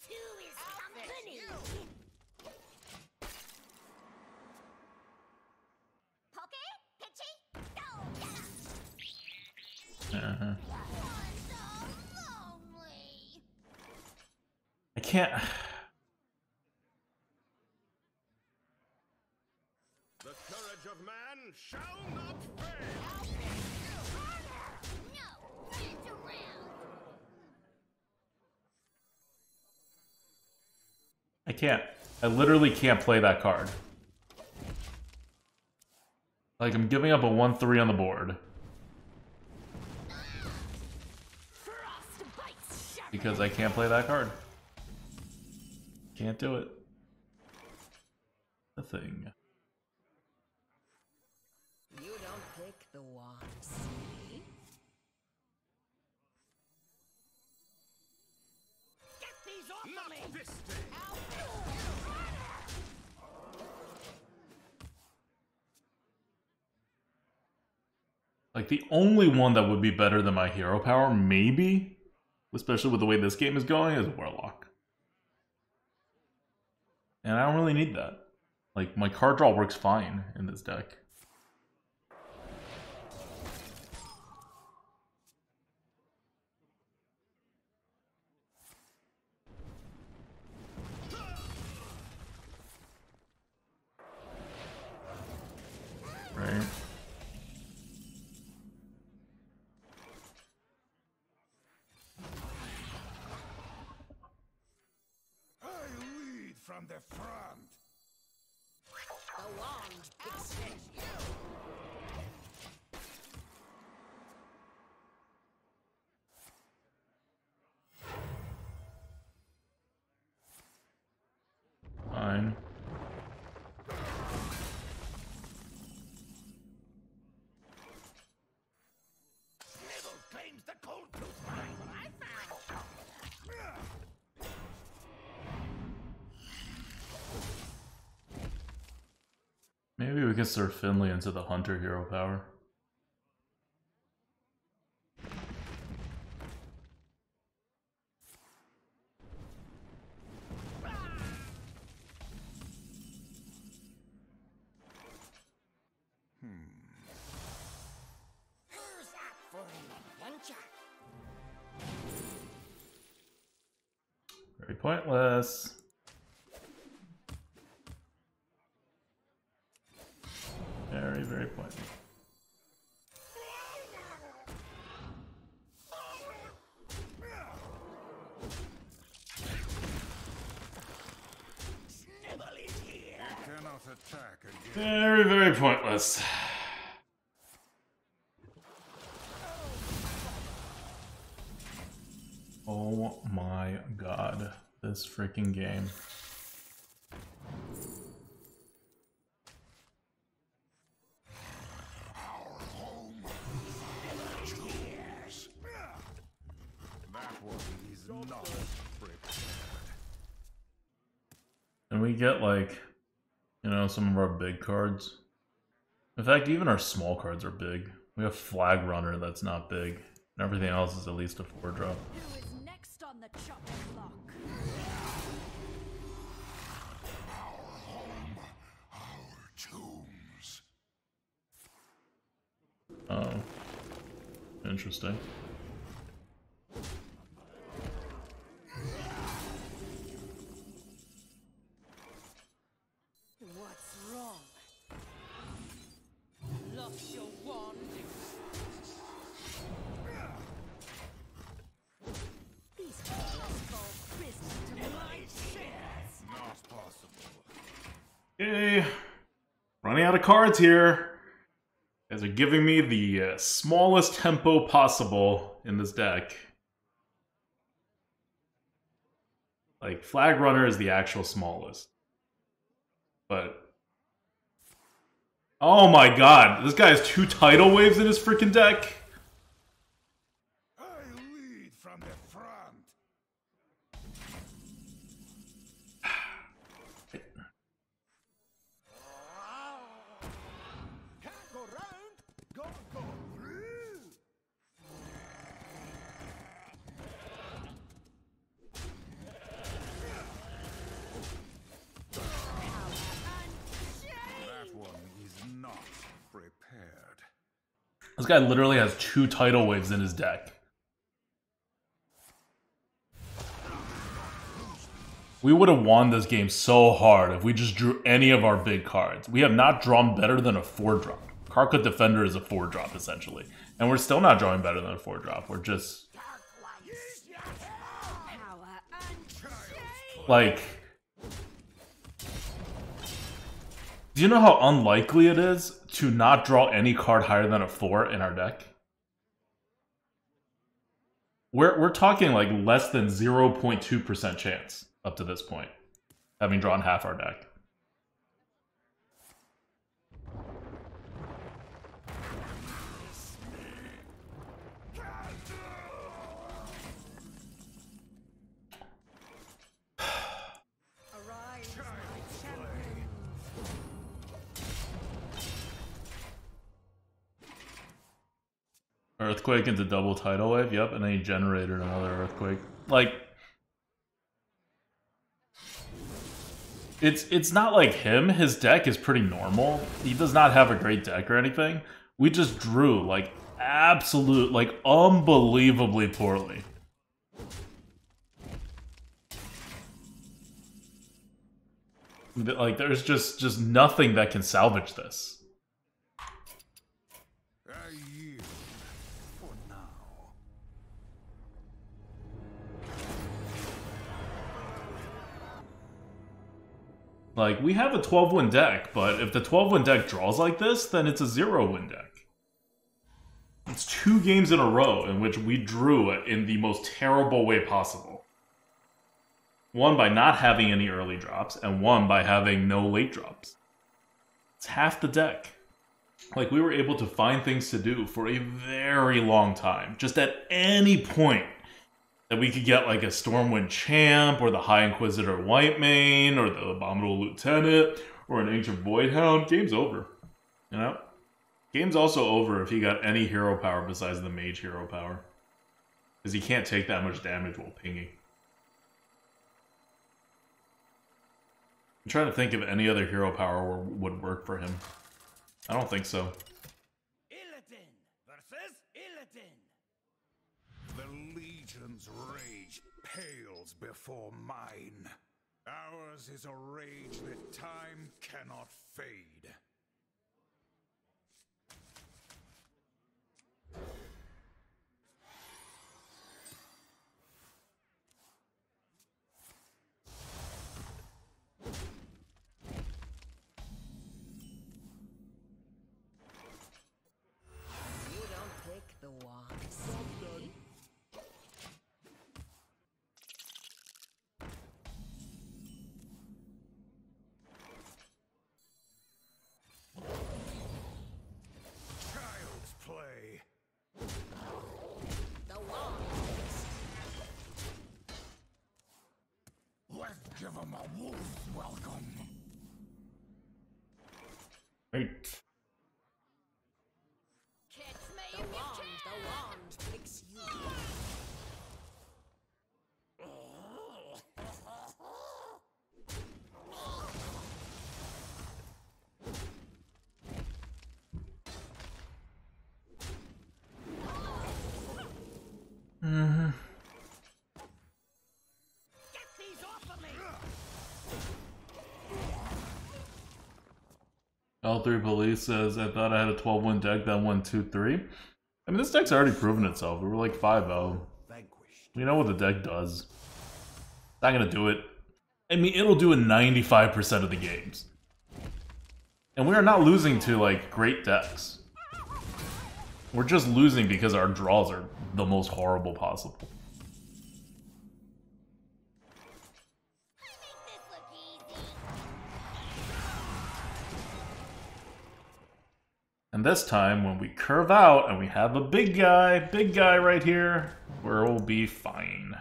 Two is company. Poke, pitchy, go get 'em. Uh-huh. So lonely. I can't... The courage of man shall not fail. No, get around. I can't. I literally can't play that card. Like, I'm giving up a 1-3 on the board. Frostbite's sharp. Because I can't play that card. Can't do it. The thing. You don't pick the wand, see? Get these off Not of me. this day. Like, the only one that would be better than my hero power, maybe, especially with the way this game is going, is Warlock. And I don't really need that. Like, my card draw works fine in this deck. Right? I lead from the front. The wand picks you. Fine. Nibble claims the cold tooth mine. I found. Maybe we can surf Finley into the Hunter hero power. Who's up for an adventure? Very pointless. Very, very pointless. Nibble is here. You cannot attack again. Very, very pointless. Oh my god. This freaking game. we get, like, you know, some of our big cards? In fact, even our small cards are big. We have Flag Runner that's not big. And everything else is at least a 4-drop. Who is next on the chopping block? Our tombs. Oh. Interesting. What's wrong? Lost your wand? These fellas fall prison to my chance. Not possible. Okay. Running out of cards here. You guys are giving me the smallest tempo possible in this deck. Like, Flag Runner is the actual smallest. But... oh my god, this guy has 2 Tidal Waves in his freaking deck? I lead from the front. Can't go round, gotta go through. That one is not prepared. This guy literally has 2 Tidal Waves in his deck. We would have won this game so hard if we just drew any of our big cards. We have not drawn better than a 4-drop. Karka Defender is a 4-drop, essentially. And we're still not drawing better than a 4-drop. We're just... Power and shame. like... do you know how unlikely it is to not draw any card higher than a 4 in our deck? We're talking like less than 0.2% chance up to this point, having drawn half our deck. Arise, my champion. Earthquake into double Tidal Wave, yep, and then he generated another Earthquake. Like, it's not like him. His deck is pretty normal. He does not have a great deck or anything. We just drew, like, absolute, like, unbelievably poorly. Like, there's just nothing that can salvage this. I yield for now. Like, we have a 12-win deck, but if the 12-win deck draws like this, then it's a 0-win deck. It's 2 games in a row in which we drew it in the most terrible way possible. One by not having any early drops, and one by having no late drops. It's half the deck. Like, we were able to find things to do for a very long time. Just at any point that we could get, like, a Stormwind Champ, or the High Inquisitor Whitemane, or the Abominable Lieutenant, or an Ancient Voidhound, game's over. You know? Game's also over if he got any hero power besides the Mage hero power. Because he can't take that much damage while pinging. I'm trying to think if any other hero power would work for him. I don't think so. Illidan versus Illidan. The Legion's rage pales before mine. Ours is a rage that time cannot fade. You don't pick the wands. See? Never my wolves welcome. Right. Catch me The if you wand, can. the wand picks you. Mm-hmm. Get these off of me! L3 Police says, I thought I had a 12-win deck that won 2-3. I mean, this deck's already proven itself. We were like 5-0. Vanquished. We know what the deck does. It's not gonna do it. I mean, it'll do it 95% of the games. And we are not losing to, like, great decks. We're just losing because our draws are the most horrible possible. I make this look easy. And this time, when we curve out and we have a big guy right here, we'll be fine.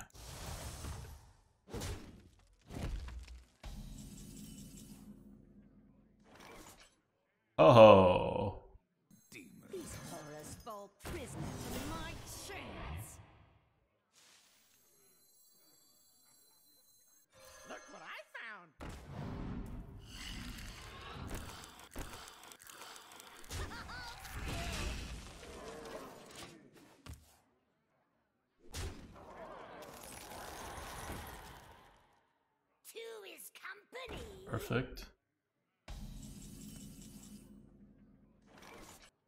Oh. These horrors fall prisoner to my chance. Look what I found! Two is company. Perfect.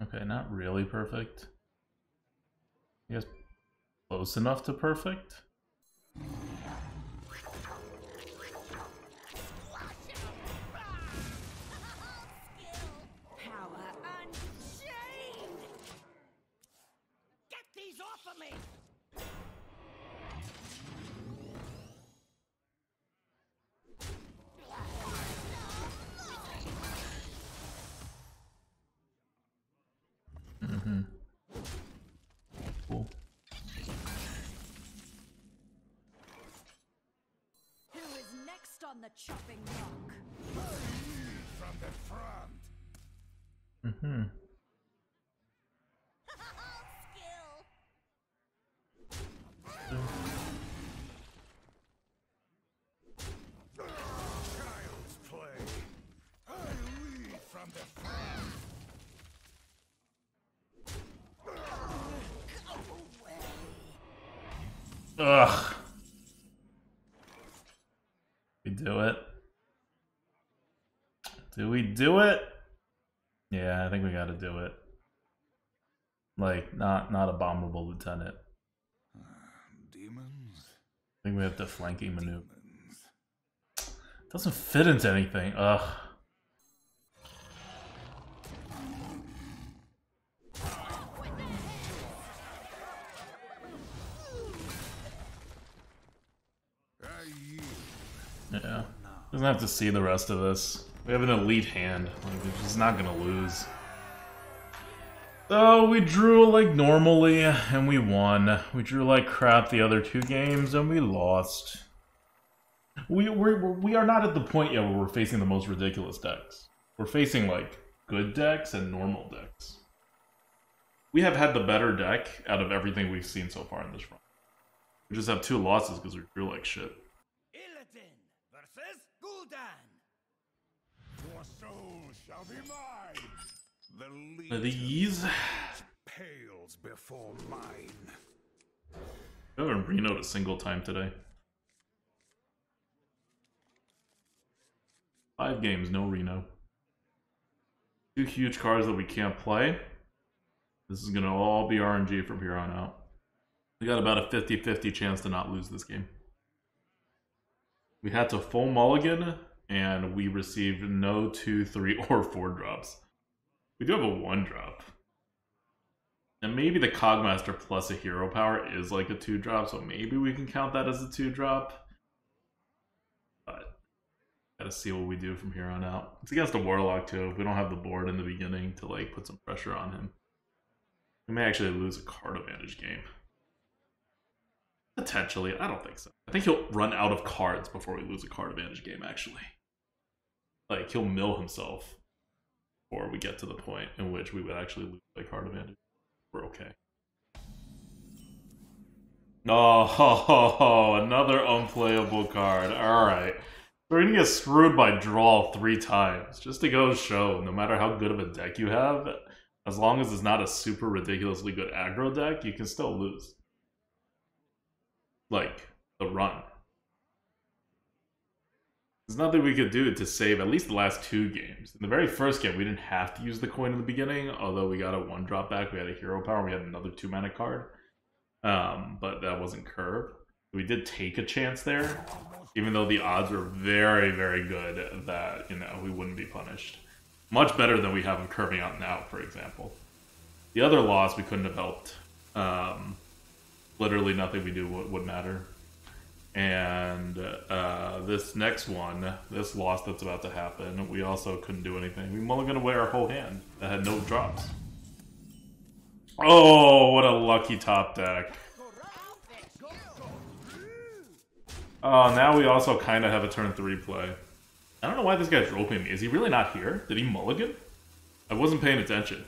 Okay, not really perfect. I guess close enough to perfect. Power unchained. Get these off of me! Mm-hmm. Cool. Who is next on the chopping block? From the front. Mm-hmm. Skill. Child's play. I lead from the front. Ugh. We do it. Do we do it? Yeah, I think we gotta do it. Like, not abominable lieutenant. Demons? I think we have the flanking maneuver. Demons. Doesn't fit into anything. Ugh. I yield. Yeah. Doesn't have to see the rest of this. We have an elite hand. Like, we're just not gonna lose. So we drew like normally and we won. We drew like crap the other two games and we lost. We are not at the point yet where we're facing the most ridiculous decks. We're facing like good decks and normal decks. We have had the better deck out of everything we've seen so far in this run. We just have 2 losses because we drew like shit. Illidan versus Gul'dan. Your soul shall be mine. The Are legion these? pales before mine. I haven't Reno'd a single time today. 5 games, no Reno. 2 huge cards that we can't play. This is gonna all be RNG from here on out. We got about a 50-50 chance to not lose this game. We had to full mulligan, and we received no 2, 3, or 4 drops. We do have a 1 drop. And maybe the Cogmaster plus a hero power is like a 2 drop, so maybe we can count that as a 2 drop. But gotta see what we do from here on out. It's against a Warlock too. We don't have the board in the beginning to like put some pressure on him. We may actually lose a card advantage game. Potentially. I don't think so. I think he'll run out of cards before we lose a card advantage game, actually. Like, he'll mill himself before we get to the point in which we would actually lose by card advantage. We're okay. Oh, another unplayable card. Alright. We're gonna get screwed by draw 3 times. Just to go show, no matter how good of a deck you have, as long as it's not a super ridiculously good aggro deck, you can still lose. Like, the run. There's nothing we could do to save at least the last 2 games. In the very first game, we didn't have to use the coin in the beginning, although we got a 1-drop back, we had a hero power, we had another 2-mana card. But that wasn't curve. We did take a chance there, even though the odds were very, very good that, you know, we wouldn't be punished. Much better than we have him curving out now, for example. The other loss, we couldn't have helped. Literally nothing we do would matter. And this next one, this loss that's about to happen, we also couldn't do anything. We mulliganed away our whole hand that had no drops. Oh, what a lucky top deck. Oh, now we also kind of have a turn 3 play. I don't know why this guy's roping me. Is he really not here? Did he mulligan? I wasn't paying attention.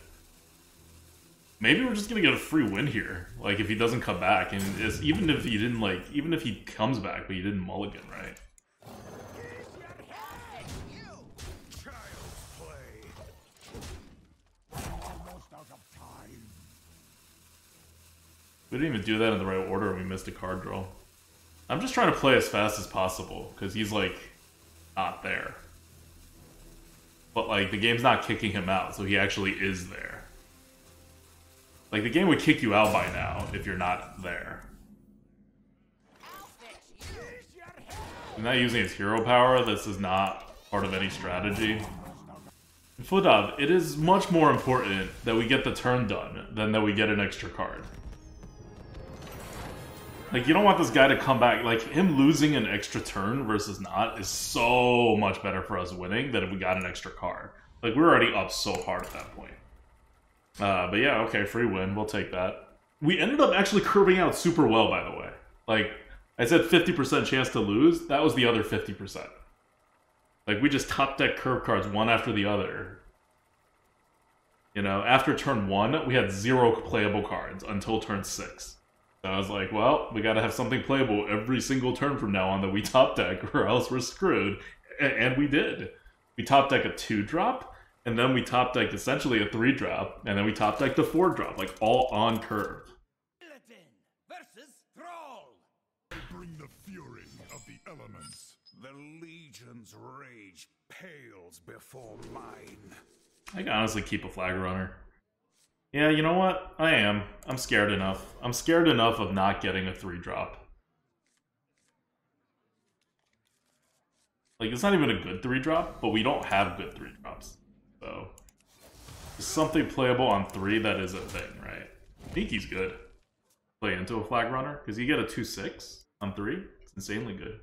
Maybe we're just gonna get a free win here. Like, if he doesn't come back, and it's, even if he didn't, like, even if he comes back, but he didn't mulligan, right? We didn't even do that in the right order, and we missed a card draw. I'm just trying to play as fast as possible, because he's, like, not there. But, like, the game's not kicking him out, so he actually is there. Like, the game would kick you out by now if you're not there. I'm not using his hero power. This is not part of any strategy. Fudab, it is much more important that we get the turn done than that we get an extra card. Like, you don't want this guy to come back. Like, him losing an extra turn versus not is so much better for us winning than if we got an extra card. Like, we're already up so hard at that point. But yeah, okay, free win. We'll take that. We ended up actually curving out super well, by the way. Like, I said 50% chance to lose. That was the other 50%. Like, we just top deck curve cards one after the other. You know, after turn 1, we had 0 playable cards until turn 6. So I was like, well, we gotta have something playable every single turn from now on that we top deck, or else we're screwed. And we did. We top deck a 2-drop. And then we top decked essentially a 3-drop, and then we top decked a 4-drop, like all on curve. Versus Thrall. Bring the fury of the elements. The Legion's rage pales before mine. I can honestly keep a flag runner. Yeah, you know what? I am. I'm scared enough. I'm scared enough of not getting a 3-drop. Like, it's not even a good 3-drop, but we don't have good 3-drops. So, something playable on 3 that is a thing, right? I think he's good. Play into a flag runner, because you get a 2/6 on 3. It's insanely good.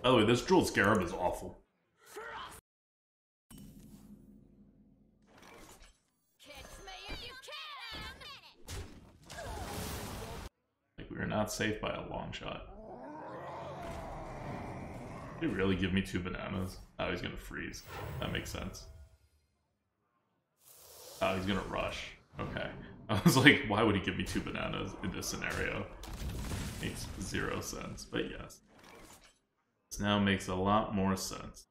By the way, this Jeweled Scarab is awful. Like, we are not safe by a long shot. Did he really give me 2 bananas? Oh, he's gonna freeze. That makes sense. Oh, he's gonna rush. Okay. I was like, why would he give me 2 bananas in this scenario? Makes 0 sense, but yes. This now makes a lot more sense.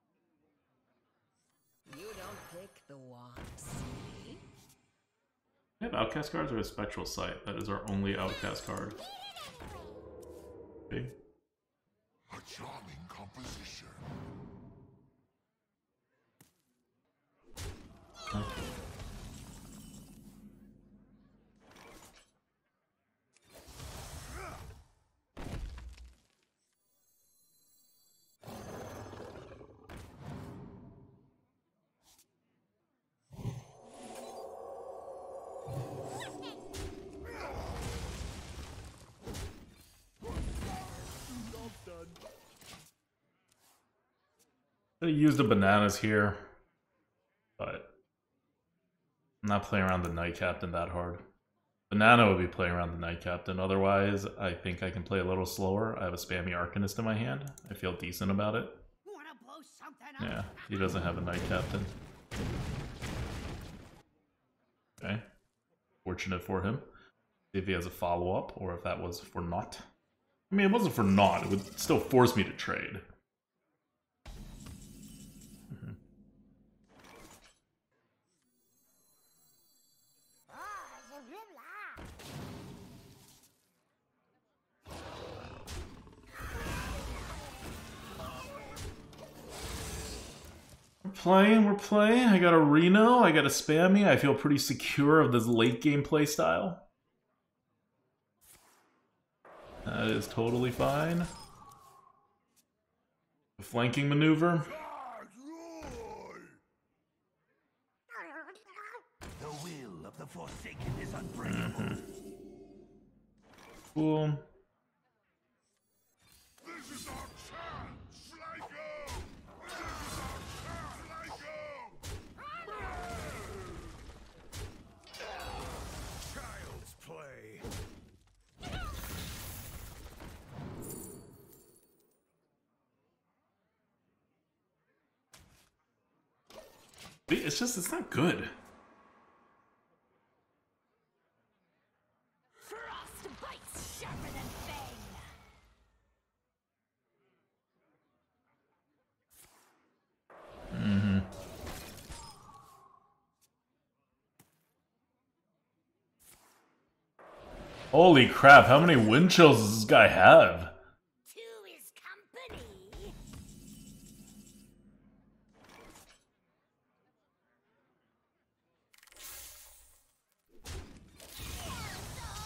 You don't pick the wands. We have outcast cards or a Spectral Sight? That is our only outcast card. Okay. A charming composition. I use the bananas here, but not playing around the Knight Captain that hard. Banana would be playing around the Knight Captain. Otherwise, I think I can play a little slower. I have a spammy Arcanist in my hand. I feel decent about it. Wanna blow something up? Yeah, he doesn't have a Knight Captain. Okay. Fortunate for him. See if he has a follow-up, or if that was for naught. I mean, it wasn't for naught. It would still force me to trade. We're playing. I got a Reno, I got a Spammy. I feel pretty secure of this late game play style. That is totally fine. A flanking maneuver. The will of the Forsaken is unbreakable. Cool. This is our chance! Let go! This is our chance! Let go! Child's play. It's just, it's not good. Frost bites sharper than fang. Holy crap, how many wind chills does this guy have? Two is company.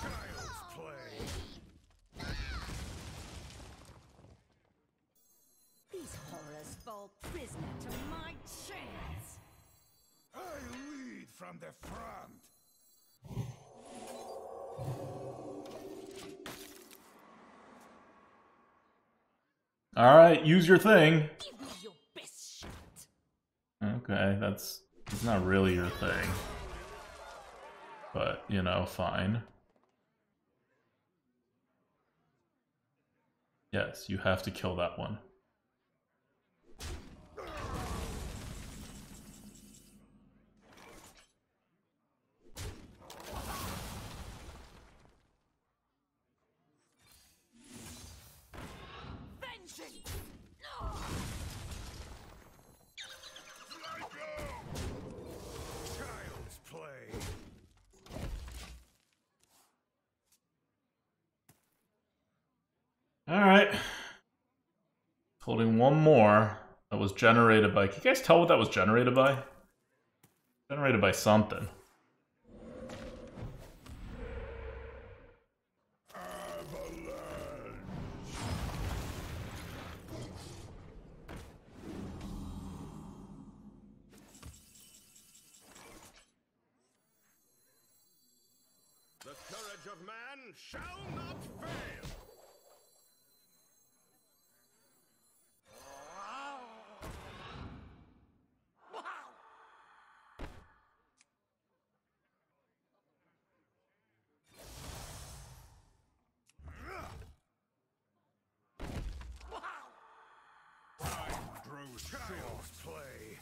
Child's play. These horrors fall prisoner to my chance. I lead from the front. Alright, use your thing. Give me your best shot. Okay, it's not really your thing. But, you know, fine. Yes, you have to kill that one. Vengeance. Let go! Child's play. Alright. Holding one more that was generated by... Can you guys tell what that was generated by? Generated by something. The courage of man shall not fail. Grows child's play.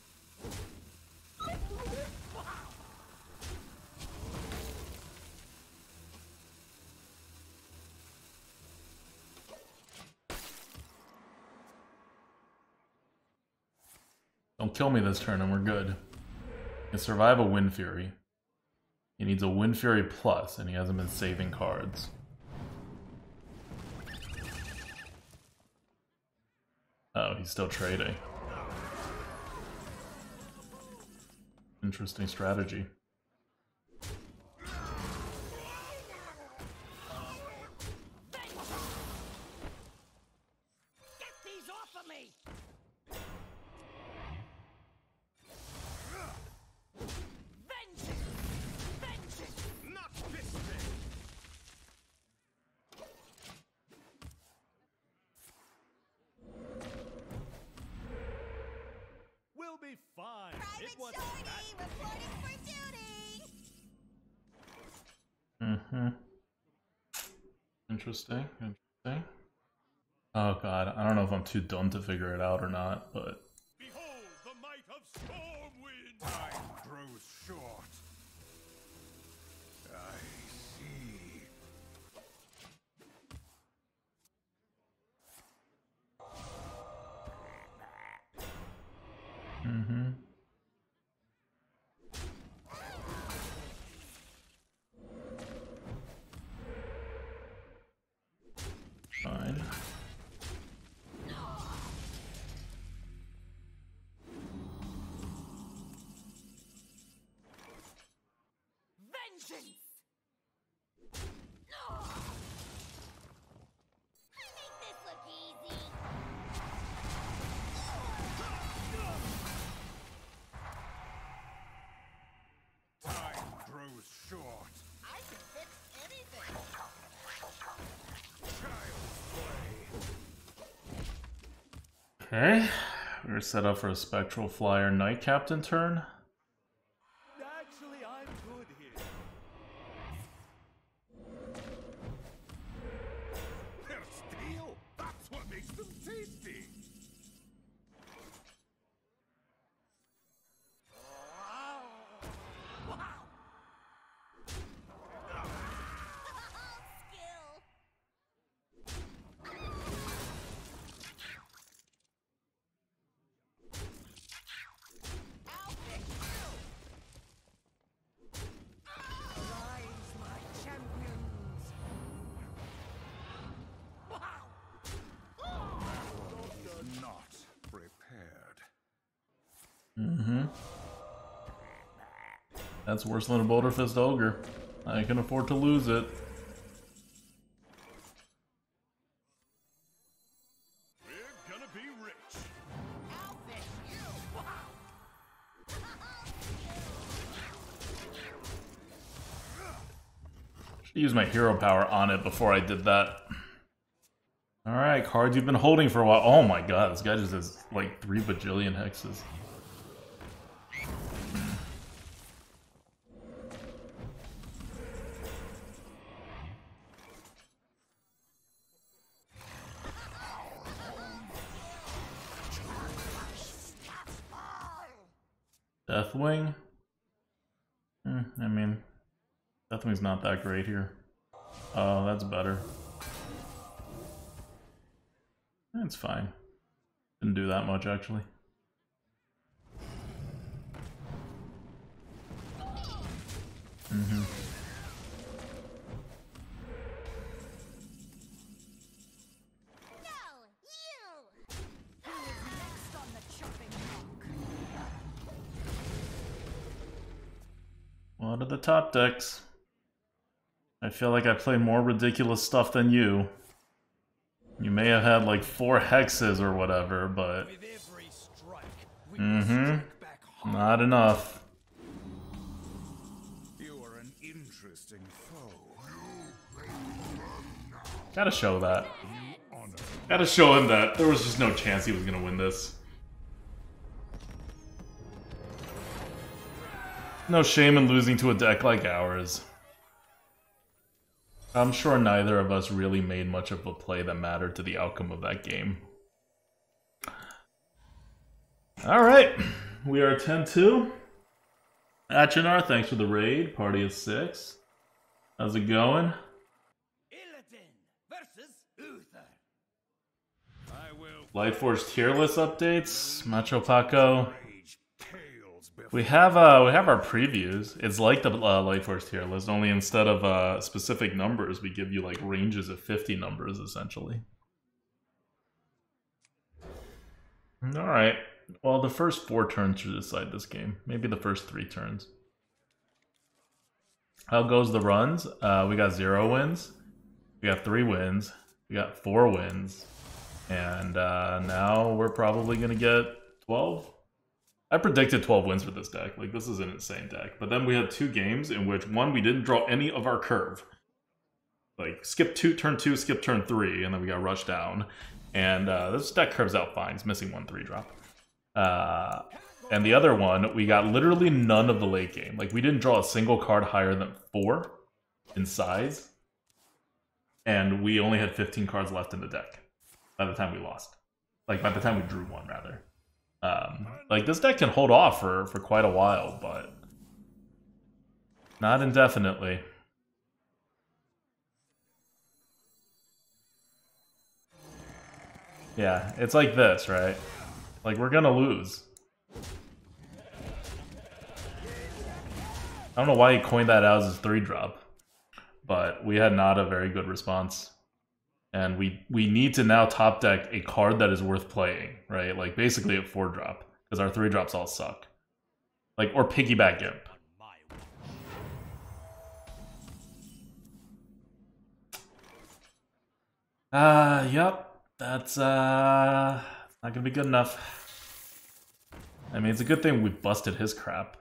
Don't kill me this turn and we're good. He can survive a Wind Fury. He needs a Wind Fury plus, and he hasn't been saving cards. Oh, he's still trading. Interesting strategy. Get these off of me! Vengeance. Vengeance. Not this thing! We'll be fine. Private it wasn't that Shorty reporting for duty. Interesting. Interesting. Oh god, I don't know if I'm too dumb to figure it out or not, but... Behold the might of Stormwind! Time grows short. I see. Mm-hmm. Fine. Vengeance! I make this look easy. Time grows short. I can fix anything. Child's play. Okay. We're set up for a Spectral Flyer Knight Captain turn. Actually, I'm good here. They're steel. That's what makes them tasty. Skill. I'll fix you. Arise, my champions! Not prepared. Mm-hmm. That's worse than a Boulder Fist Ogre. I can afford to lose it. We're gonna be rich. I'll fix you. Should use my hero power on it before I did that. Alright, cards you've been holding for a while. Oh my god, this guy just has like 3 bajillion hexes. Deathwing? I mean, Deathwing's not that great here. Oh, that's better. That's fine. Didn't do that much, actually. Mm-hmm. No, you. Who is next on the chopping block? What are the top decks? I feel like I play more ridiculous stuff than you. You may have had like 4 hexes or whatever, but... With every strike, we Mm-hmm. back hard. Not enough. You are an interesting foe. Gotta show that. Gotta show him that there was just no chance he was gonna win this. No shame in losing to a deck like ours. I'm sure neither of us really made much of a play that mattered to the outcome of that game. Alright, we are 10-2. Achenar, thanks for the raid. Party of 6. How's it going? Illidan versus Uther. I will Lightforge tier list updates. Macho Paco. rage tales before We have our previews. It's like the Lightforce tier list, only instead of specific numbers, we give you like ranges of 50 numbers essentially. All right. Well, the first 4 turns should decide this game. Maybe the first 3 turns. How goes the runs? We got 0 wins. We got 3 wins. We got 4 wins. And now we're probably gonna get 12. I predicted 12 wins for this deck. Like, this is an insane deck. But then we had 2 games in which, one, we didn't draw any of our curve. Like, skip turn 2, skip turn 3, and then we got rushed down. And this deck curves out fine. It's missing 1 3-drop. And the other one, we got literally none of the late game. Like, we didn't draw a single card higher than 4 in size. and we only had 15 cards left in the deck by the time we lost. Like, by the time we drew one, rather. Like, this deck can hold off for quite a while, but not indefinitely. Yeah, it's like this, right? Like, we're gonna lose. I don't know why he coined that out as his 3-drop, but we had not a very good response. And we need to now top deck a card that is worth playing, right? Like, basically a 4-drop, because our 3-drops all suck. Like, or Piggyback Imp. Yep. That's, not gonna be good enough. I mean, it's a good thing we busted his crap.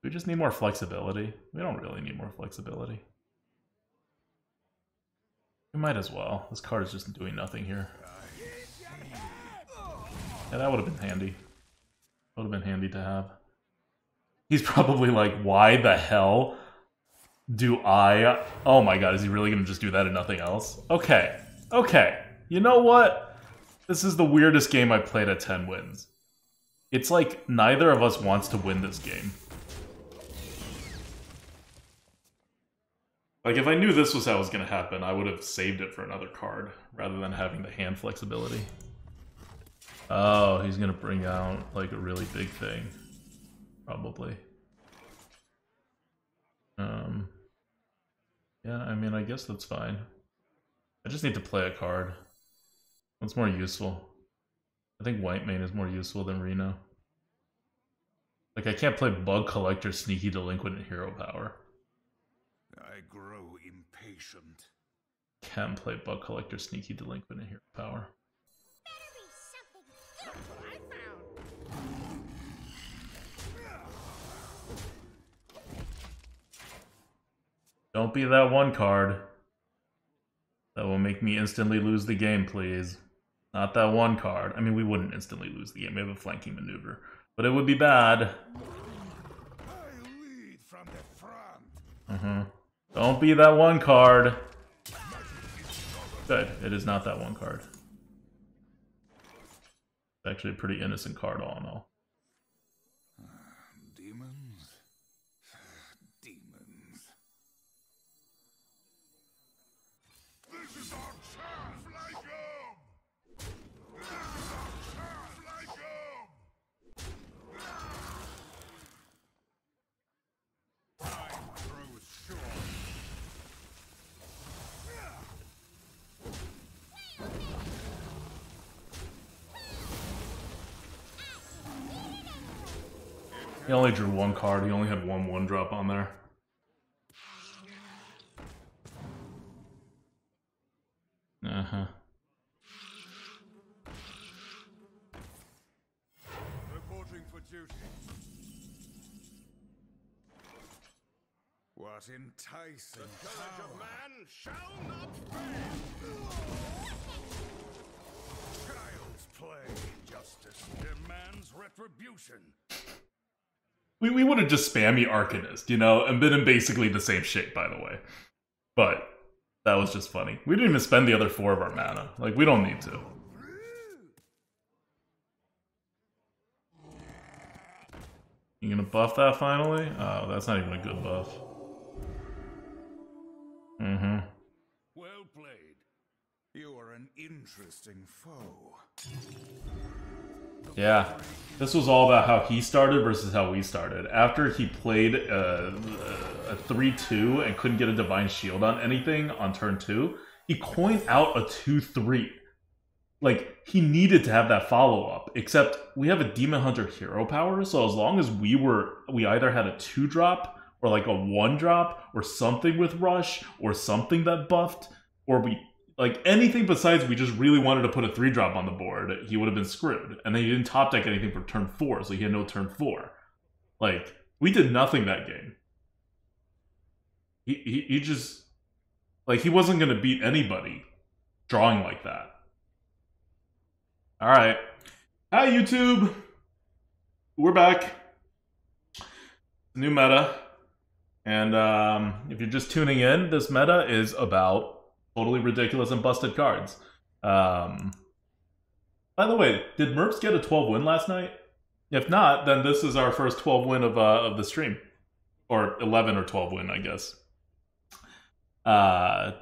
We just need more flexibility. We don't really need more flexibility. We might as well. This card is just doing nothing here. Yeah, that would have been handy. Would have been handy to have. He's probably like, why the hell do I... Oh my god, is he really going to just do that and nothing else? Okay. Okay. You know what? This is the weirdest game I've played at 10 wins. It's like neither of us wants to win this game. Like, if I knew this was how it was going to happen, I would have saved it for another card, rather than having the hand flexibility. Oh, he's going to bring out, like, a really big thing. Probably. Yeah, I mean, I guess that's fine. I just need to play a card. What's more useful? I think White Mane is more useful than Reno. Like, I can't play Bug Collector, Sneaky Delinquent, and Hero Power. I grow impatient. Can play Bug Collector, Sneaky Delinquent, and Hero Power. Don't be that one card. That will make me instantly lose the game, please. Not that one card. I mean, we wouldn't instantly lose the game. We have a flanking maneuver. But it would be bad. I lead from the front. Don't be that one card. Good. It is not that one card. It's actually a pretty innocent card all in all. Demons? Demons. This is our chance, like 'em! This is our chance, like 'em! Time grows short. He only drew one card. He only had one 1-drop on there. Reporting for duty. What enticing Courage of power. man shall not fail. Child's play. Justice demands retribution. We would have just spammy Arcanist, you know, and been in basically the same shape, by the way. But that was just funny. We didn't even spend the other 4 of our mana. Like, we don't need to. You gonna buff that finally? Oh, that's not even a good buff. Well played. You are an interesting foe. Yeah. This was all about how he started versus how we started. After he played a 3-2 and couldn't get a Divine Shield on anything on turn 2, he coined out a 2-3. Like, he needed to have that follow-up, except we have a Demon Hunter Hero Power, so as long as we either had a 2-drop, or like a 1-drop, or something with Rush, or something that buffed, or like, anything besides we just really wanted to put a 3-drop on the board, he would have been screwed. And then he didn't top deck anything for turn 4, so he had no turn 4. Like, we did nothing that game. He just... Like, he wasn't going to beat anybody drawing like that. Alright. Hi, YouTube! We're back. New meta. And if you're just tuning in, this meta is about totally ridiculous and busted cards. By the way, did Merps get a 12 win last night? If not, then this is our first 12 win of the stream. Or 11 or 12 win, I guess.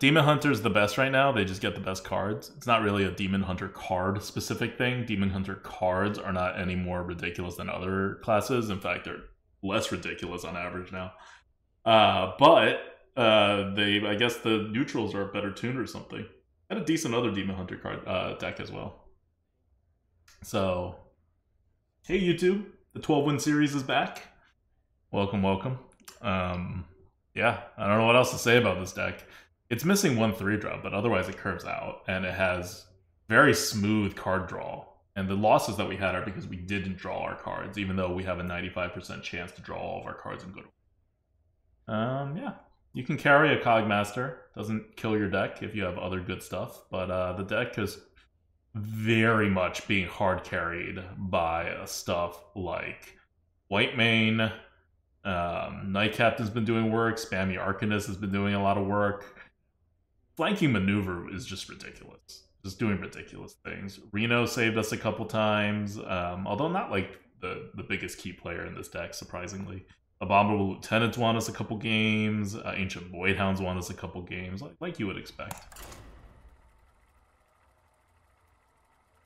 Demon Hunter's the best right now. They just get the best cards. It's not really a Demon Hunter card specific thing. Demon Hunter cards are not any more ridiculous than other classes. In fact, they're less ridiculous on average now. But I guess the neutrals are better tuned or something. Had a decent other Demon Hunter card deck as well. So, hey YouTube, the 12 win series is back. Welcome, welcome. Yeah, I don't know what else to say about this deck. It's missing one 3-drop, but otherwise it curves out, and it has very smooth card draw. And the losses that we had are because we didn't draw our cards, even though we have a 95% chance to draw all of our cards in good order. Yeah, you can carry a Cogmaster. Doesn't kill your deck if you have other good stuff, but the deck is very much being hard carried by stuff like Whitemane. Night Captain's been doing work. Spammy Arcanist has been doing a lot of work. Flanking Maneuver is just ridiculous. Just doing ridiculous things. Reno saved us a couple times, although not like the biggest key player in this deck, surprisingly. Abominable Lieutenants won us a couple games. Ancient Voidhounds won us a couple games, like you would expect.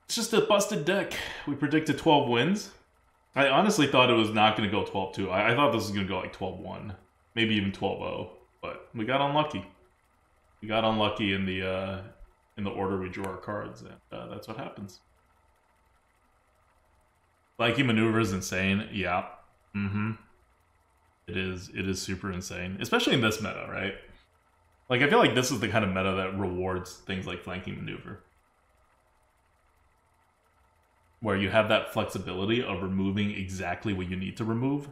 It's just a busted deck. We predicted 12 wins. I honestly thought it was not going to go 12-2. I thought this was going to go like 12-1, maybe even 12-0, but we got unlucky. We got unlucky in the order we drew our cards, and that's what happens. Flanking Maneuver is insane. Yeah. It is super insane, especially in this meta, right? Like, I feel like this is the kind of meta that rewards things like Flanking Maneuver, where you have that flexibility of removing exactly what you need to remove.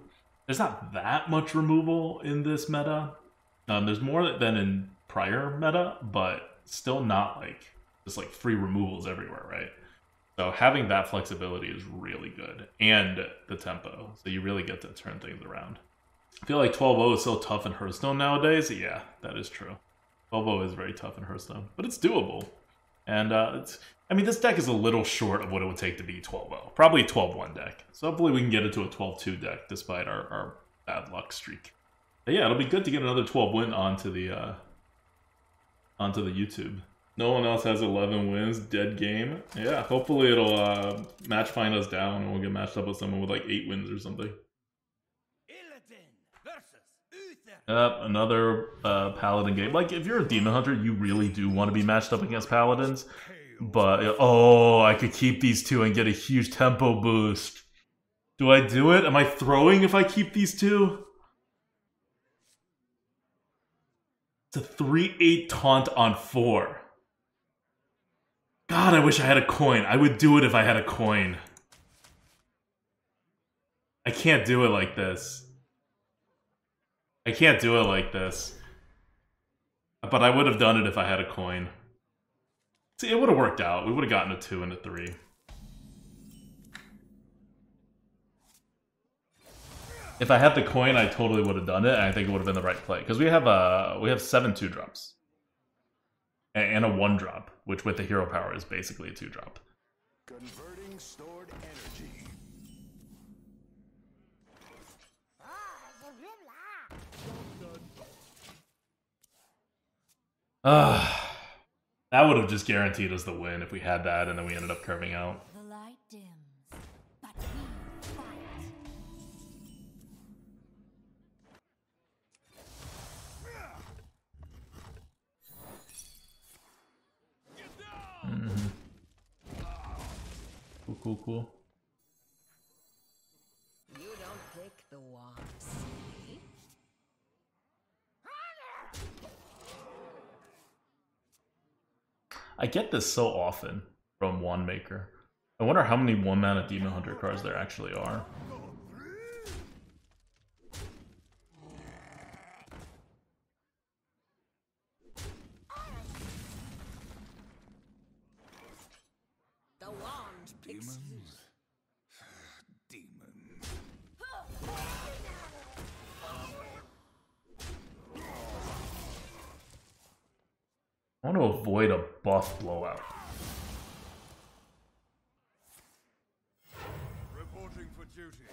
There's not that much removal in this meta. There's more than in prior meta, but still not like just like free removals everywhere, right? So having that flexibility is really good, and the tempo, so you really get to turn things around. I feel like 12-0 is so tough in Hearthstone nowadays. Yeah, that is true. 12-0 is very tough in Hearthstone, but it's doable. And I mean, this deck is a little short of what it would take to be 12-0. Probably a 12-1 deck. So hopefully we can get into a 12-2 deck despite our bad luck streak. But yeah, it'll be good to get another 12 win onto the YouTube. No one else has 11 wins. Dead game. Yeah, hopefully it'll match find us down and we'll get matched up with someone with like 8 wins or something. Another Paladin game. Like, if you're a Demon Hunter, you really do want to be matched up against Paladins. But, oh, I could keep these two and get a huge tempo boost. Do I do it? Am I throwing if I keep these two? It's a 3-8 taunt on 4. God, I wish I had a coin. I would do it if I had a coin. I can't do it like this. I can't do it like this. But I would have done it if I had a coin. See, it would have worked out. We would have gotten a 2 and a 3. If I had the coin, I totally would have done it, and I think it would have been the right play. Because we have 7 2-drops. And a 1-drop, which with the hero power is basically a 2-drop. Converting stored energy. That would have just guaranteed us the win if we had that, and then we ended up curving out. The light dims, but we fight. Cool. You don't pick the wands, see? I get this so often from Wand Maker. I wonder how many 1-mana Demon Hunter cards there actually are. The wand picks you. Demons. want to avoid a buff blowout. Reporting for duty.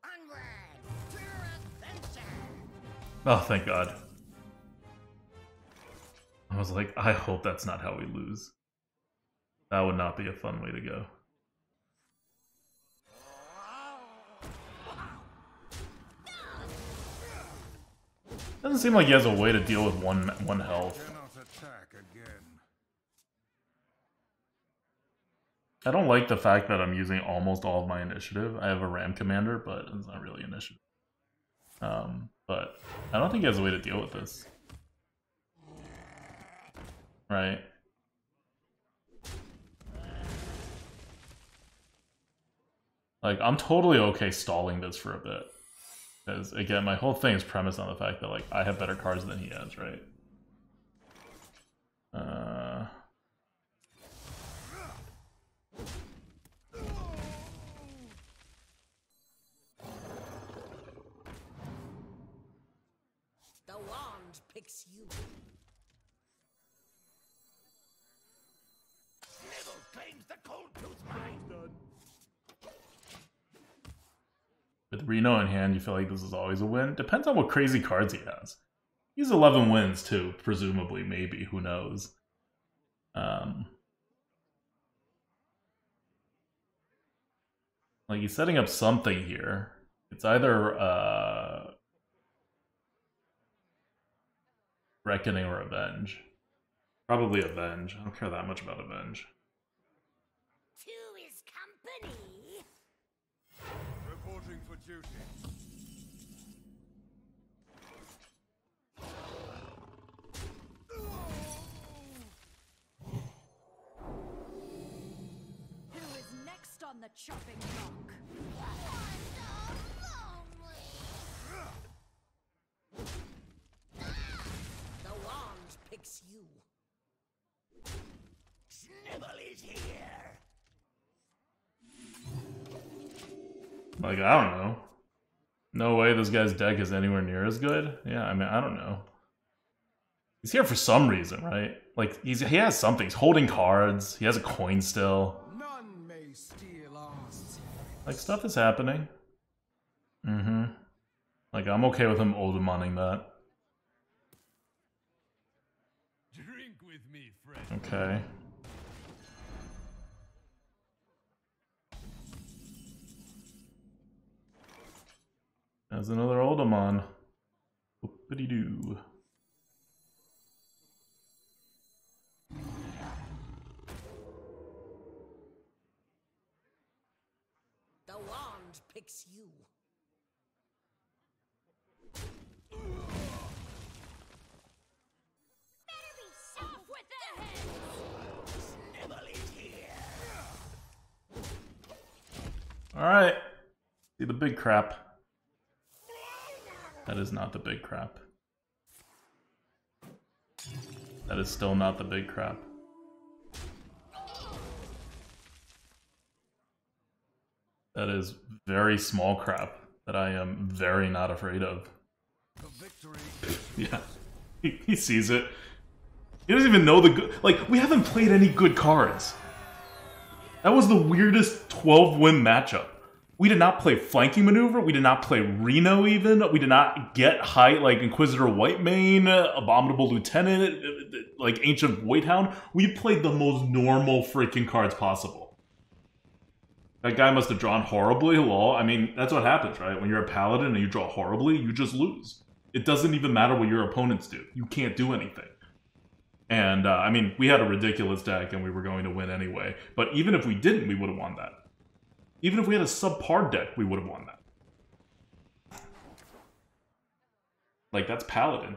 Onward to adventure. Oh, thank God. I was like, I hope that's not how we lose. That would not be a fun way to go. Doesn't seem like he has a way to deal with one health. Cannot attack again. I don't like the fact that I'm using almost all of my initiative. I have a Ram Commander, but it's not really initiative. But I don't think he has a way to deal with this. Right? Like, I'm totally okay stalling this for a bit. Because, again, my whole thing is premised on the fact that, like, I have better cards than he has, right? The wand picks you. Snivels claims the Cold Tooth Mine. With Reno in hand, you feel like this is always a win? Depends on what crazy cards he has. He's 11 wins, too, presumably, maybe, who knows. Like, he's setting up something here. It's either, Reckoning or Avenge. Probably Avenge. I don't care that much about Avenge. Two is company. Reporting for duty. Who is next on the chopping block? The wand picks you. Snivell is here. Like, I don't know. No way this guy's deck is anywhere near as good? Yeah, I mean, I don't know. He's here for some reason, right? Like, he has something. He's holding cards. He has a coin still. None may steal our secret. Like, stuff is happening. Mm-hmm. Like, I'm okay with him Oldemaning that. Drink with me, friend. Okay. There's another Oldemon. Whoopity-doo. The wand picks you. Better be safe with the heads. Snivell is here. Alright. See the big crap. That is not the big crap. That is still not the big crap. That is very small crap that I am very not afraid of. The victory. Yeah. He sees it. He doesn't even know the good. Like, we haven't played any good cards. That was the weirdest 12-win matchup. We did not play Flanking Maneuver. We did not play Reno even. We did not get high, like, Inquisitor Whitemane, Abominable Lieutenant, like, Ancient Voidhound. We played the most normal freaking cards possible. That guy must have drawn horribly, lol. I mean, that's what happens, right? When you're a Paladin and you draw horribly, you just lose. It doesn't even matter what your opponents do. You can't do anything. And, I mean, we had a ridiculous deck and we were going to win anyway. But even if we didn't, we would have won that. Even if we had a subpar deck, we would have won that. Like, that's Paladin.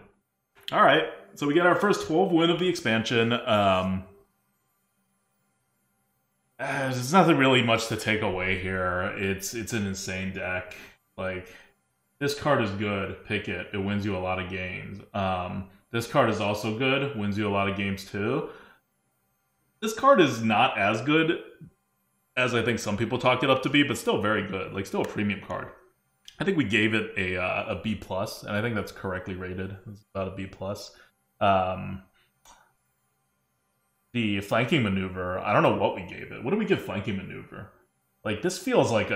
Alright, so we get our first 12 win of the expansion. There's nothing really much to take away here. It's an insane deck. Like, this card is good. Pick it. It wins you a lot of games. This card is also good. Wins you a lot of games, too. This card is not as good as I think some people talked it up to be, but still very good. Like, still a premium card. I think we gave it a B+, and I think that's correctly rated. It's about a B+. The flanking maneuver, I don't know what we gave it. What did we give flanking maneuver? Like, this feels like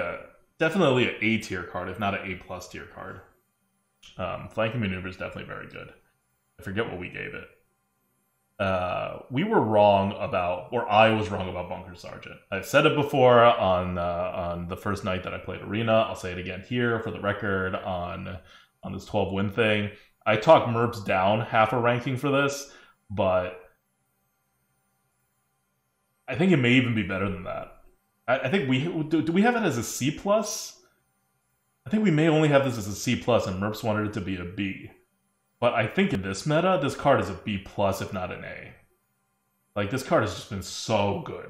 definitely an A tier card, if not an A+ tier card. Flanking maneuver is definitely very good. I forget what we gave it. We were wrong about, or I was wrong about Bunker Sergeant. I've said it before on the first night that I played Arena. I'll say it again here for the record on this 12-win thing. I talked Merps down half a ranking for this, but I think it may even be better than that. I think do we have it as a C+? I think we may only have this as a C+, and Merps wanted it to be a B. But I think in this meta, this card is a B+, if not an A. Like, this card has just been so good.